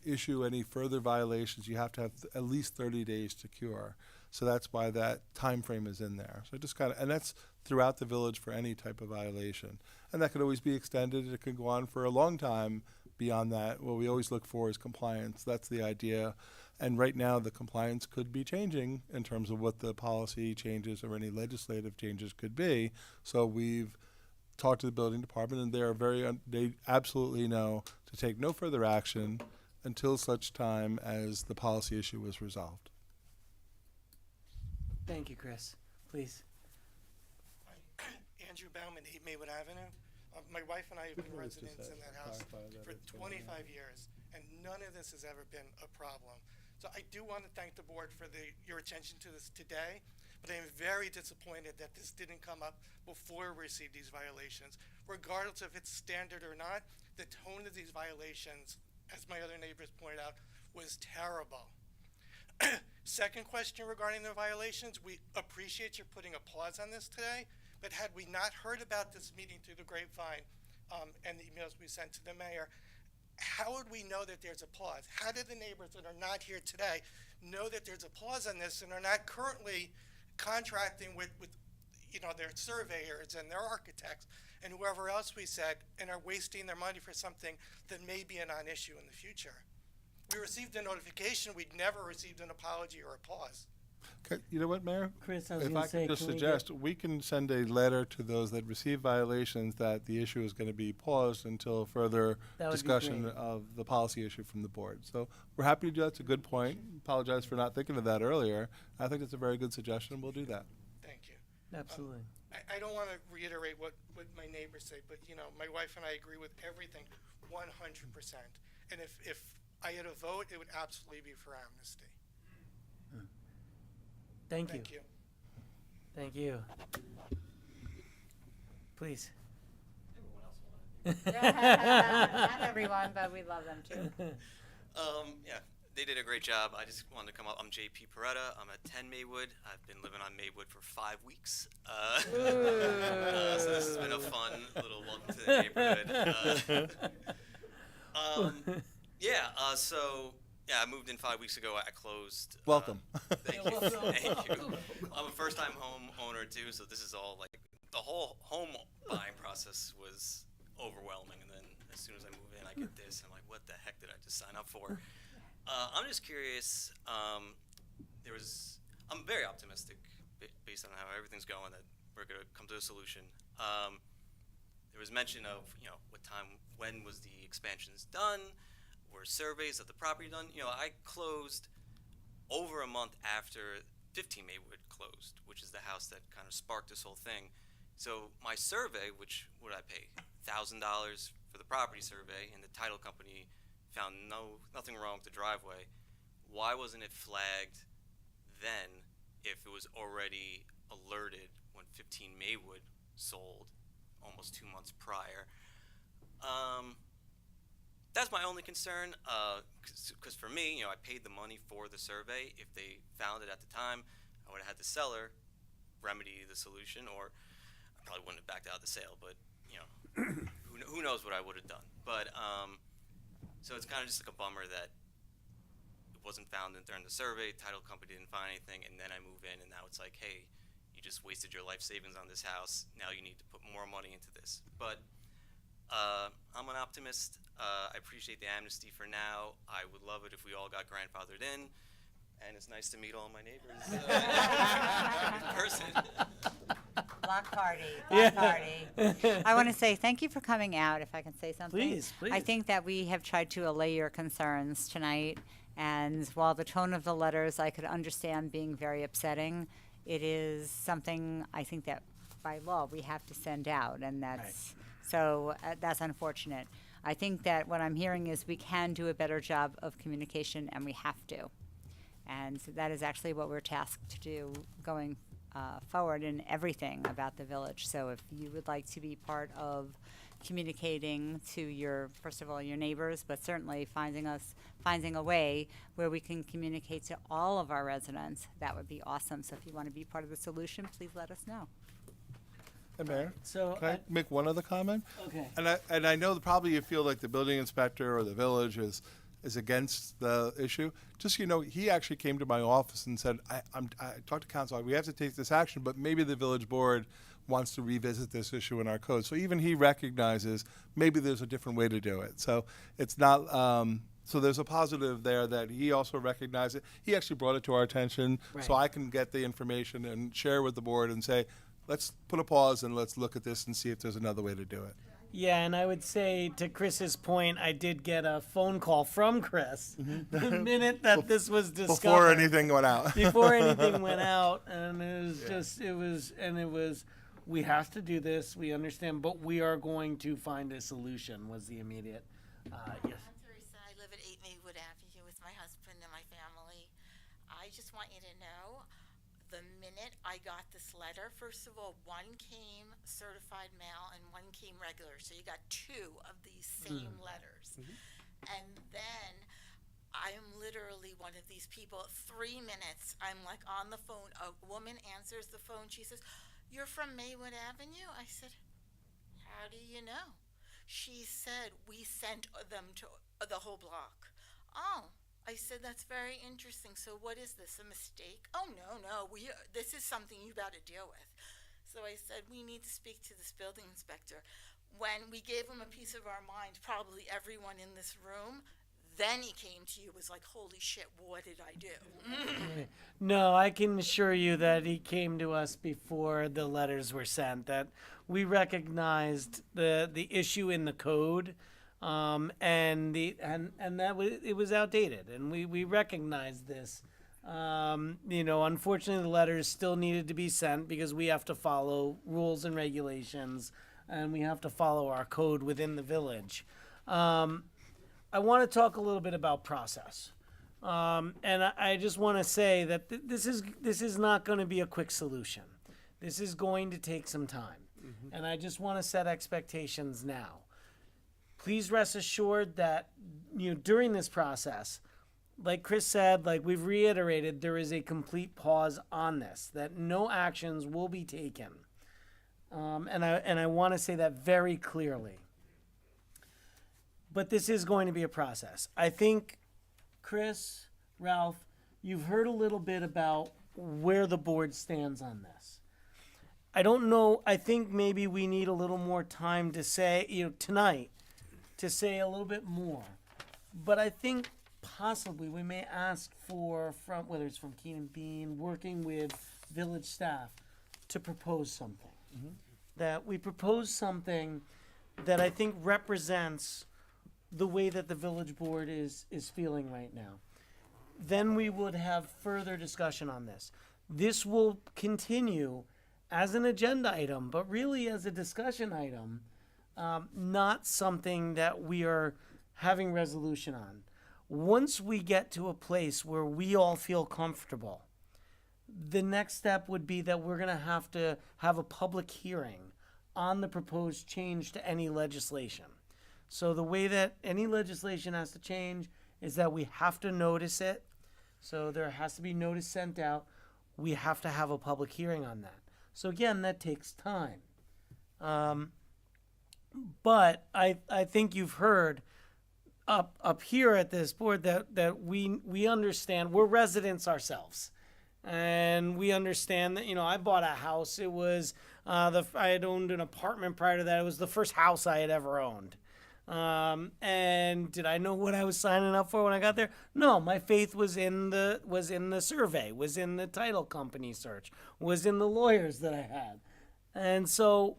issue any further violations. You have to have at least 30 days to cure. So that's why that time frame is in there. So just and that's throughout the village for any type of violation. And that could always be extended. It could go on for a long time beyond that. What we always look for is compliance. That's the idea. And right now the compliance could be changing in terms of what the policy changes or any legislative changes could be. So we've talked to the building department, and they absolutely know to take no further action until such time as the policy issue is resolved. Thank you, Chris. Please. Andrew Bauman, 8 Maywood Avenue. My wife and I have been residents in that house for 25 years, and none of this has ever been a problem. So I do want to thank the board for your attention to this today, but I am very disappointed that this didn't come up before we received these violations. Regardless if it's standard or not, the tone of these violations, as my other neighbors pointed out, was terrible. Second question regarding the violations, we appreciate you putting a pause on this today, but had we not heard about this meeting through the grapevine and the emails we sent to the mayor, how would we know that there's a pause? How do the neighbors that are not here today know that there's a pause on this and are not currently contracting with their surveyors and their architects and whoever else we said, and are wasting their money for something that may be a non-issue in the future? We received a notification. We'd never received an apology or a pause. Okay, you know what, Mayor? Chris, I was If going I to say, could just can we suggest, we can send a letter to those that receive violations that the issue is going to be paused until further That would be discussion great. of the policy issue from the board. So we're happy to do that. It's a good point. Apologize for not thinking of that earlier. I think it's a very good suggestion. We'll do that. Thank you. Absolutely. I don't want to reiterate what my neighbors say, but my wife and I agree with everything 100%. And if I had a vote, it would absolutely be for amnesty. Thank you. Thank you. Thank you. Please. Not everyone, but we love them too. Yeah, they did a great job. I just wanted to come up. I'm JP Peretta. I'm at 10 Maywood. I've been living on Maywood for 5 weeks. So this has been a fun little welcome to the neighborhood. I moved in 5 weeks ago. I closed. Welcome. Thank you. Thank you. I'm a first-time homeowner too, so this is all like the whole home buying process was overwhelming. And then as soon as I move in, I get this. I'm like, what the heck did I just sign up for? I'm just curious. I'm very optimistic based on how everything's going that we're going to come to a solution. There was mention of when was the expansions done? Were surveys of the property done? I closed over a month after 15 Maywood closed, which is the house that kind of sparked this whole thing. So my survey, which would I pay $1,000 for the property survey, and the title company found nothing wrong with the driveway. Why wasn't it flagged then if it was already alerted when 15 Maywood sold almost 2 months prior. That's my only concern, because for me, I paid the money for the survey. If they found it at the time, I would have had the seller remedy the solution, or I probably wouldn't have backed out of the sale, but, who knows what I would have done. But, so it's kind of just like a bummer that it wasn't found during the survey, title company didn't find anything, and then I move in, and now it's like, hey, you just wasted your life savings on this house, now you need to put more money into this. But I'm an optimist. I appreciate the amnesty for now. I would love it if we all got grandfathered in, and it's nice to meet all my neighbors in person. Block party. I want to say thank you for coming out, if I can say something. Please, please. I think that we have tried to allay your concerns tonight, and while the tone of the letters I could understand being very upsetting, it is something I think that by law we have to send out, and that's so that's unfortunate. I think that what I'm hearing is we can do a better job of communication, and we have to. And that is actually what we're tasked to do going forward in everything about the village. So if you would like to be part of communicating to your, first of all, your neighbors, but certainly finding a way where we can communicate to all of our residents, that would be awesome. So if you want to be part of the solution, please let us know. Hey, Mayor, So, can I make one other comment? okay. And I know that probably you feel like the building inspector or the village is against the issue. Just so you know, he actually came to my office and said, I talked to council, we have to take this action, but maybe the village board wants to revisit this issue in our code. So even he recognizes maybe there's a different way to do it. So it's not, so there's a positive there that he also recognized it. He actually brought it to our attention, so Right. I can get the information and share with the board and say, let's put a pause and let's look at this and see if there's another way to do it. Yeah, and I would say to Chris's point, I did get a phone call from Chris the minute that this was discovered. Before anything went out. Before anything went out, and it was, we have to do this, we understand, but we are going to find a solution, was the immediate, yes. I'm Teresa. I live at 8 Maywood Avenue with my husband and my family. I just want you to know, the minute I got this letter, first of all, one came certified mail and one came regular. So you got two of these same letters. And then I'm literally one of these people, 3 minutes, I'm like on the phone. A woman answers the phone. She says, "You're from Maywood Avenue?" I said, "How do you know?" She said, "We sent them to the whole block." Oh. I said, "That's very interesting. So what is this, a mistake?" "Oh, no, this is something you got to deal with." So I said, "We need to speak to this building inspector." When we gave him a piece of our mind, probably everyone in this room, then he came to you, was like, "Holy shit, what did I do?" No, I can assure you that he came to us before the letters were sent, that we recognized the issue in the code, and that it was outdated, and we recognized this. Unfortunately, the letters still needed to be sent because we have to follow rules and regulations, and we have to follow our code within the village. I want to talk a little bit about process, and I just want to say that this is not going to be a quick solution. This is going to take some time, and I just want to set expectations now. Please rest assured that during this process, like Chris said, like we've reiterated, there is a complete pause on this, that no actions will be taken. And I want to say that very clearly. But this is going to be a process. I think, Chris, Ralph, you've heard a little bit about where the board stands on this. I don't know, I think maybe we need a little more time to say, tonight, to say a little bit more. But I think possibly we may ask from whether it's from Keenan Bean, working with village staff, to propose something. That we propose something that I think represents the way that the village board is feeling right now. Then we would have further discussion on this. This will continue as an agenda item, but really as a discussion item. Not something that we are having resolution on. Once we get to a place where we all feel comfortable the next step would be that we're going to have a public hearing on the proposed change to any legislation. So the way that any legislation has to change is that we have to notice it. So there has to be notice sent out. We have to have a public hearing on that. So again, that takes time. But I think you've heard up here at this board that we understand, we're residents ourselves. And we understand that, I bought a house. It was, I had owned an apartment prior to that. It was the first house I had ever owned. And did I know what I was signing up for when I got there? No, my faith was in the survey, was in the title company search, was in the lawyers that I had. And so,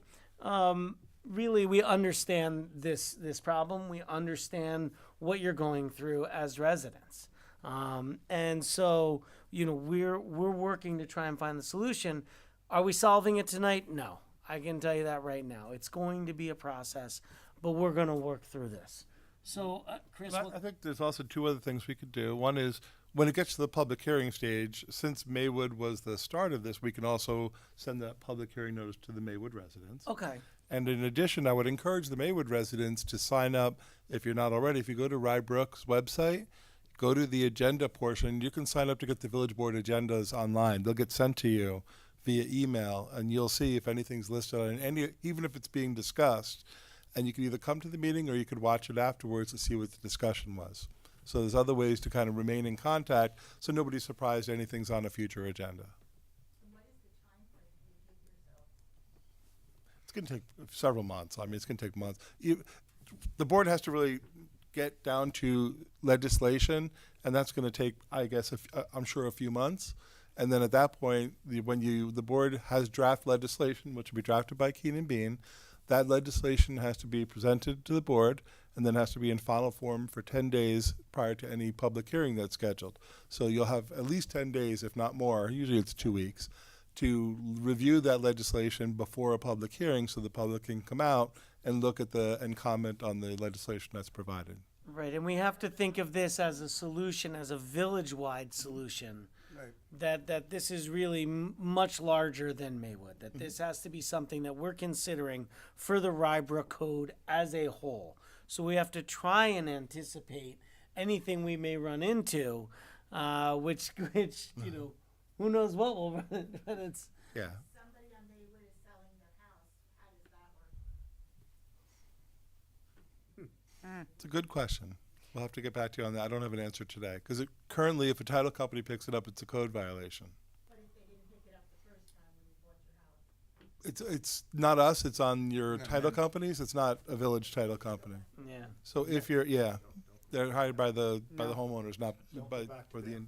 really, we understand this problem. We understand what you're going through as residents. And so, we're working to try and find the solution. Are we solving it tonight? No. I can tell you that right now. It's going to be a process, but we're going to work through this. So, Chris, I think there's also two other things we could do. One is, when it gets to the public hearing stage, since Maywood was the start of this, we can also send that public hearing notice to the Maywood residents. okay. And in addition, I would encourage the Maywood residents to sign up, if you're not already. If you go to Rybrook's website, go to the agenda portion, you can sign up to get the village board agendas online. They'll get sent to you via email, and you'll see if anything's listed on any, even if it's being discussed. And you can either come to the meeting or you could watch it afterwards to see what the discussion was. So there's other ways to kind of remain in contact so nobody's surprised anything's on a future agenda. It's going to take several months. I mean, it's going to take months. The board has to really get down to legislation, and that's going to take, I guess, I'm sure, a few months. And then at that point, the board has draft legislation, which will be drafted by Keenan Bean. That legislation has to be presented to the board and then has to be in final form for 10 days prior to any public hearing that's scheduled. So you'll have at least 10 days, if not more, usually it's 2 weeks, to review that legislation before a public hearing so the public can come out and look at and comment on the legislation that's provided. Right, and we have to think of this as a solution, as a village-wide solution. Right. That this is really much larger than Maywood, that this has to be something that we're considering for the Rybrook Code as a whole. So we have to try and anticipate anything we may run into, which who knows what will run it, but it's... Yeah. Somebody on Maywood is selling their house. How does that work? It's a good question. We'll have to get back to you on that. I don't have an answer today. Because currently, if a title company picks it up, it's a code violation. But if they didn't pick it up the first time when you bought your house? It's not us. It's on your title companies. It's not a village title company. Yeah. So if you're, they're hired by the homeowners, not by for the.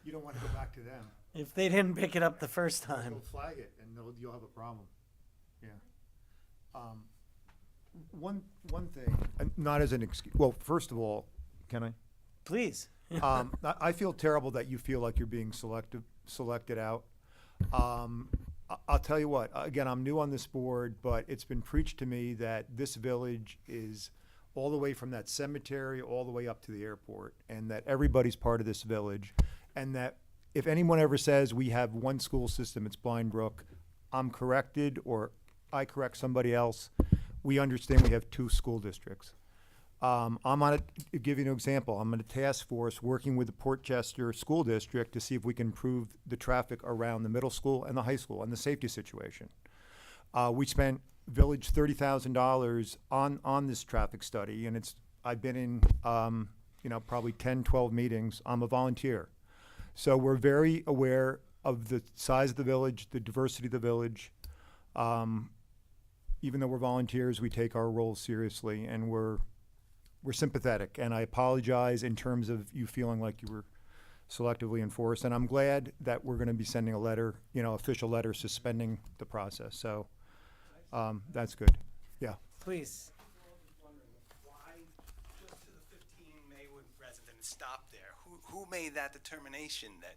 You don't want to go back to them. If they didn't pick it up the first time. They'll flag it, and you'll have a problem. Yeah. One thing, not as an excuse. Well, first of all, can I? Please. I feel terrible that you feel like you're being selected out. I'll tell you what. Again, I'm new on this board, but it's been preached to me that this village is all the way from that cemetery all the way up to the airport, and that everybody's part of this village, and that if anyone ever says we have one school system, it's Blind Brook, I'm corrected or I correct somebody else. We understand we have 2 school districts. I'm on give you an example. I'm on a task force working with the Port Chester School District to see if we can improve the traffic around the middle school and the high school and the safety situation. We spent village $30,000 on this traffic study, and I've been in probably 10, 12 meetings. I'm a volunteer. So we're very aware of the size of the village, the diversity of the village. Even though we're volunteers, we take our roles seriously, and we're sympathetic. And I apologize in terms of you feeling like you were selectively enforced. And I'm glad that we're going to be sending a letter, official letter suspending the process. So that's good. Yeah. Please. Why just to the 15 Maywood residents stop there? Who made that determination that?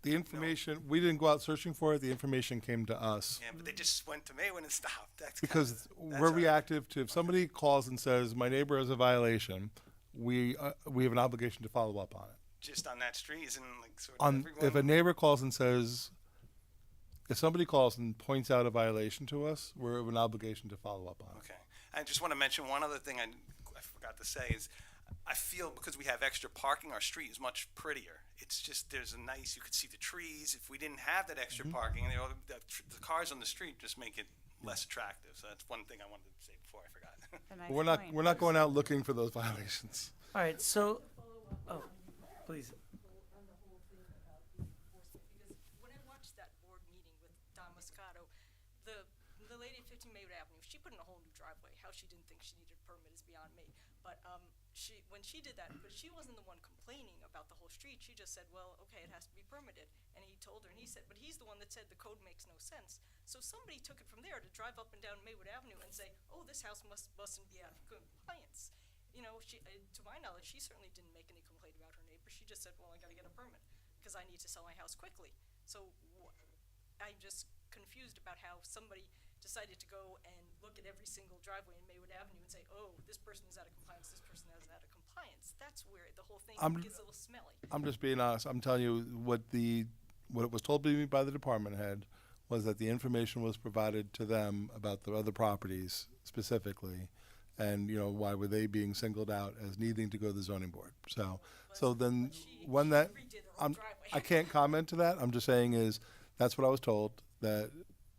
The information, we didn't go out searching for it. The information came to us. Yeah, but they just went to Maywood and stopped. That's Because we're reactive to, if somebody calls and says, my neighbor has a violation, we have an obligation to follow up on it. just on that street? Isn't like sort of On, everyone? if a neighbor calls and says, if somebody calls and points out a violation to us, we're of an obligation to follow up on it. Okay. I just want to mention one other thing I forgot to say is I feel because we have extra parking, our street is much prettier. It's just there's a nice, you could see the trees. If we didn't have that extra parking, you know, the cars on the street just make it less attractive. So that's one thing I wanted to say before I forgot. That's a nice But point. we're not going out looking for those violations. All right, so, oh, please. Because when I watched that board meeting with Don Moscato, the lady at 15 Maywood Avenue, she put in a whole new driveway. How she didn't think she needed a permit is beyond me. But when she did that, but she wasn't the one complaining about the whole street. She just said, well, okay, it has to be permitted. And he told her, and he said, but he's the one that said the code makes no sense. So somebody took it from there to drive up and down Maywood Avenue and say, oh, this house mustn't be out of compliance. You know, to my knowledge, she certainly didn't make any complaint about her neighbor. She just said, well, I gotta get a permit because I need to sell my house quickly. So I'm just confused about how somebody decided to go and look at every single driveway in Maywood Avenue and say, oh, this person is out of compliance, this person is out of compliance. That's where the whole thing gets a little smelly. I'm just being honest. I'm telling you what was told to me by the department head was that the information was provided to them about the other properties specifically, and you know why were they being singled out as needing to go to the zoning board. So then when that I can't comment to that. I'm just saying is that's what I was told that.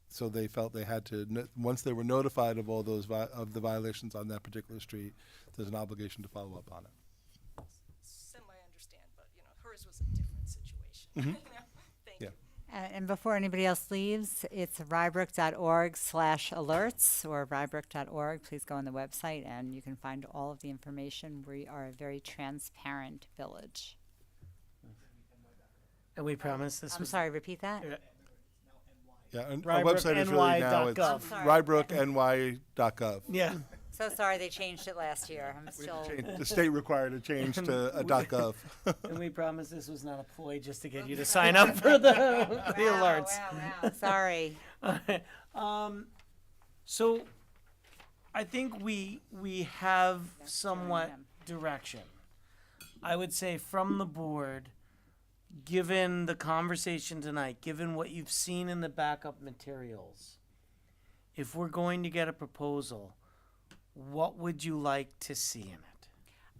So they felt they had to, once they were notified of all those of the violations on that particular street, there's an obligation to follow up on it. Semi-understand, but, you know, hers was a different situation. You know? Thank you. And before anybody else leaves, it's rybrook.org/alerts or rybrook.org. Please go on the website and you can find all of the information. We are a very transparent village. And we promise this I'm was. sorry, repeat that? Yeah, and our website is really now it's rybrookny.gov. I'm sorry. rybrookny.gov. Yeah. So sorry they changed it last year. I'm still. The state required a change to a .gov. And we promise this was not a ploy just to get you to sign up for the alerts. Wow. Sorry. So I think we have somewhat direction. I would say from the board, given the conversation tonight, given what you've seen in the backup materials, if we're going to get a proposal, what would you like to see in it?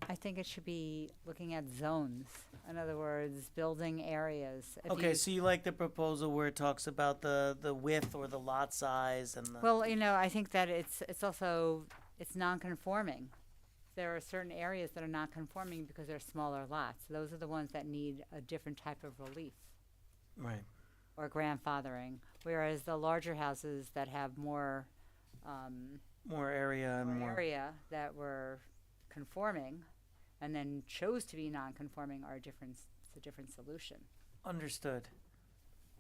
I think it should be looking at zones. In other words, building areas. Okay, so you like the proposal where it talks about the width or the lot size and the... Well, you know, I think that it's also, it's non-conforming. There are certain areas that are not conforming because they're smaller lots. Those are the ones that need a different type of relief Right. or grandfathering. Whereas the larger houses that have more More area and more... area that were conforming and then chose to be non-conforming are it's a different solution. Understood.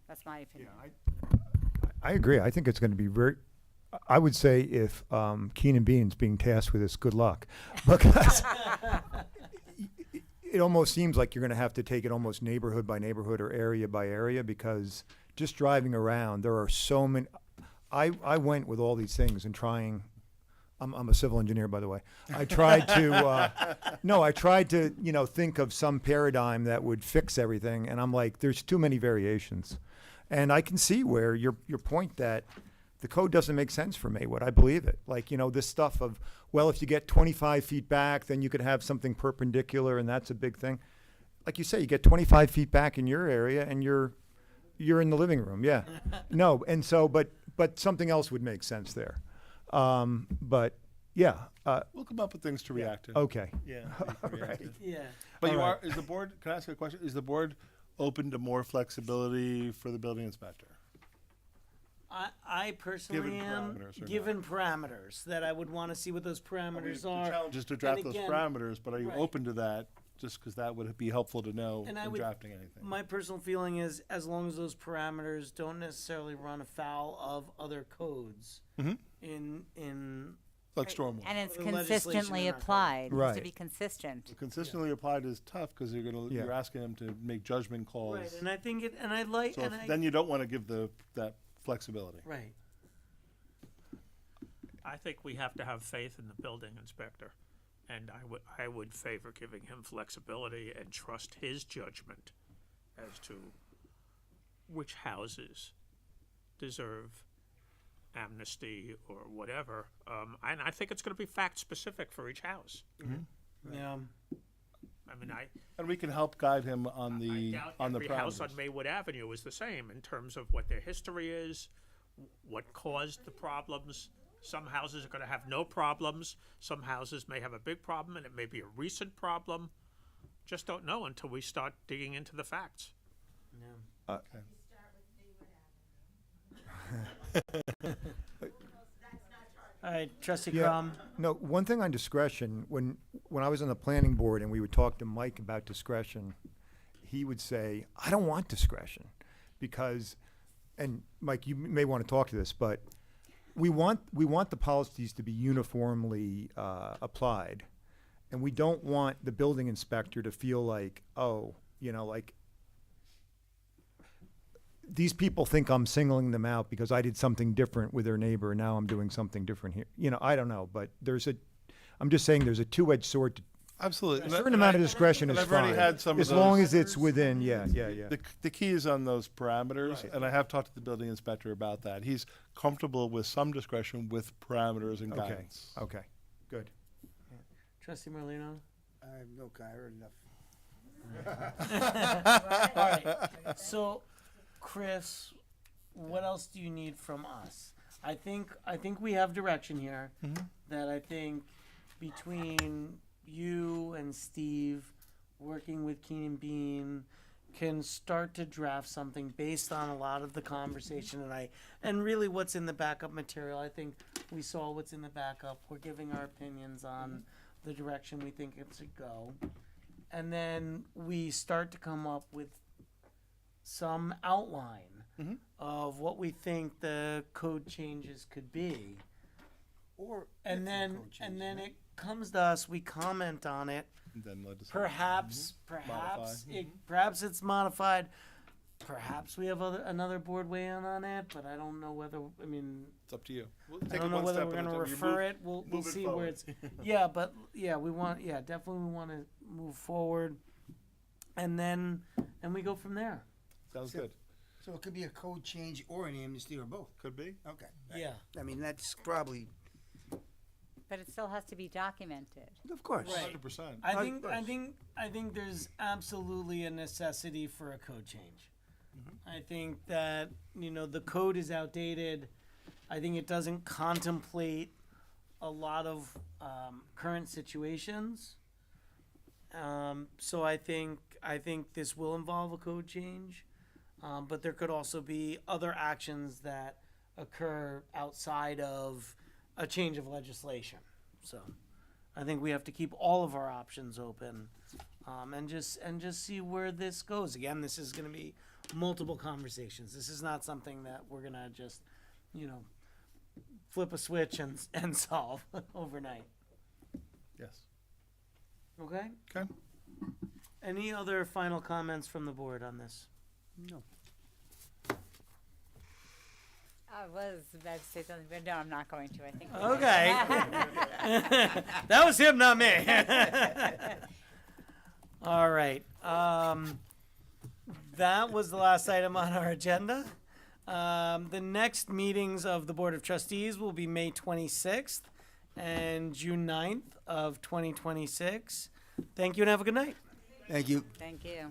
That's my opinion. I agree. I think it's going to be I would say if Keenan Bean's being tasked with this, good luck. Because it almost seems like you're going to have to take it almost neighborhood by neighborhood or area by area because just driving around, there are so many. I went with all these things and trying. I'm a civil engineer, by the way. I tried to, think of some paradigm that would fix everything. And I'm like, there's too many variations. And I can see where your point that the code doesn't make sense for Maywood. I believe it. Like, this stuff of, well, if you get 25 feet back, then you could have something perpendicular, and that's a big thing. Like you say, you get 25 feet back in your area, and you're in the living room. Yeah. No, and so, but something else would make sense there. But yeah. We'll come up with things to react to. Okay. Yeah. Right. Yeah. But All right. is the board, can I ask you a question? Is the board open to more flexibility for the building inspector? I personally am, parameters or given parameters, that I would want to see what those parameters The are. challenge is to draft And those again, parameters, but are you right. open to that? Just because that would be helpful to know And I in would- drafting anything. My personal feeling is, as long as those parameters don't necessarily run afoul of other codes Mhm. in Like stormwater. And it's The legislation consistently in our code. applied. It has to Right. be consistent. Consistently applied is tough because Yeah. you're asking them to make judgment calls. right, and I think it, and I like, So and then you don't want to give that flexibility. right. I think we have to have faith in the building inspector. And I would favor giving him flexibility and trust his judgment as to which houses deserve amnesty or whatever. And I think it's going to be fact specific for each house. Yeah. I mean, And we can help guide him on I the doubt on the every house on parameters. Maywood Avenue is the same in terms of what their history is, what caused the problems. Some houses are going to have no problems. Some houses may have a big problem, and it may be a recent problem. Just don't know until we start digging into the facts. All right, Trustee Yeah. Crum. No, one thing on discretion, when I was on the planning board and we would talk to Mike about discretion, he would say, I don't want discretion because, and Mike, you may want to talk to this, but we want the policies to be uniformly applied. And we don't want the building inspector to feel like, oh, like these people think I'm singling them out because I did something different with their neighbor and now I'm doing something different here. I don't know, but I'm just saying there's a two-edged sword. Absolutely. A certain amount of discretion is I've already fine, had some of as long those. as it's within, yeah. The key is on those parameters, and I have talked to the building inspector about that. He's comfortable with some discretion with parameters and Okay, guidance. okay, good. Trustee Merlino. I have no, I heard enough. All right. So, Chris, what else do you need from us? I think we have direction here. That I think between you and Steve, working with Keenan Bean, can start to draft something based on a lot of the conversation and really what's in the backup material. I think we saw what's in the backup. We're giving our opinions on the direction we think it should go. And then we start to come up with some outline of what we think the code changes could be. And then it comes to us, we comment on it. And then let us Perhaps it's modified. Perhaps we have another board weigh in on it, but I don't know whether, It's up to you. We'll I take don't it know one whether step we're at a gonna time. You refer move- it. We'll move it see where forward. it's. Definitely we want to move forward, and we go from there. Sounds good. So it could be a code change or an amnesty or both. Could be. Okay. Yeah. I mean, that's probably, But it still has to be documented. of course. 100%. I think there's absolutely a necessity for a code change. I think that the code is outdated. I think it doesn't contemplate a lot of current situations. So I think this will involve a code change, but there could also be other actions that occur outside of a change of legislation. So I think we have to keep all of our options open, and just see where this goes. Again, this is going to be multiple conversations. This is not something that we're going to just, flip a switch and solve overnight. Yes. Okay? Okay. Any other final comments from the board on this? No. I was about to say something, but no, I'm not going to. I think. Okay. That was him, not me. All right. That was the last item on our agenda. The next meetings of the Board of Trustees will be May 26th and June 9th of 2026. Thank you and have a good night. Thank you. Thank you.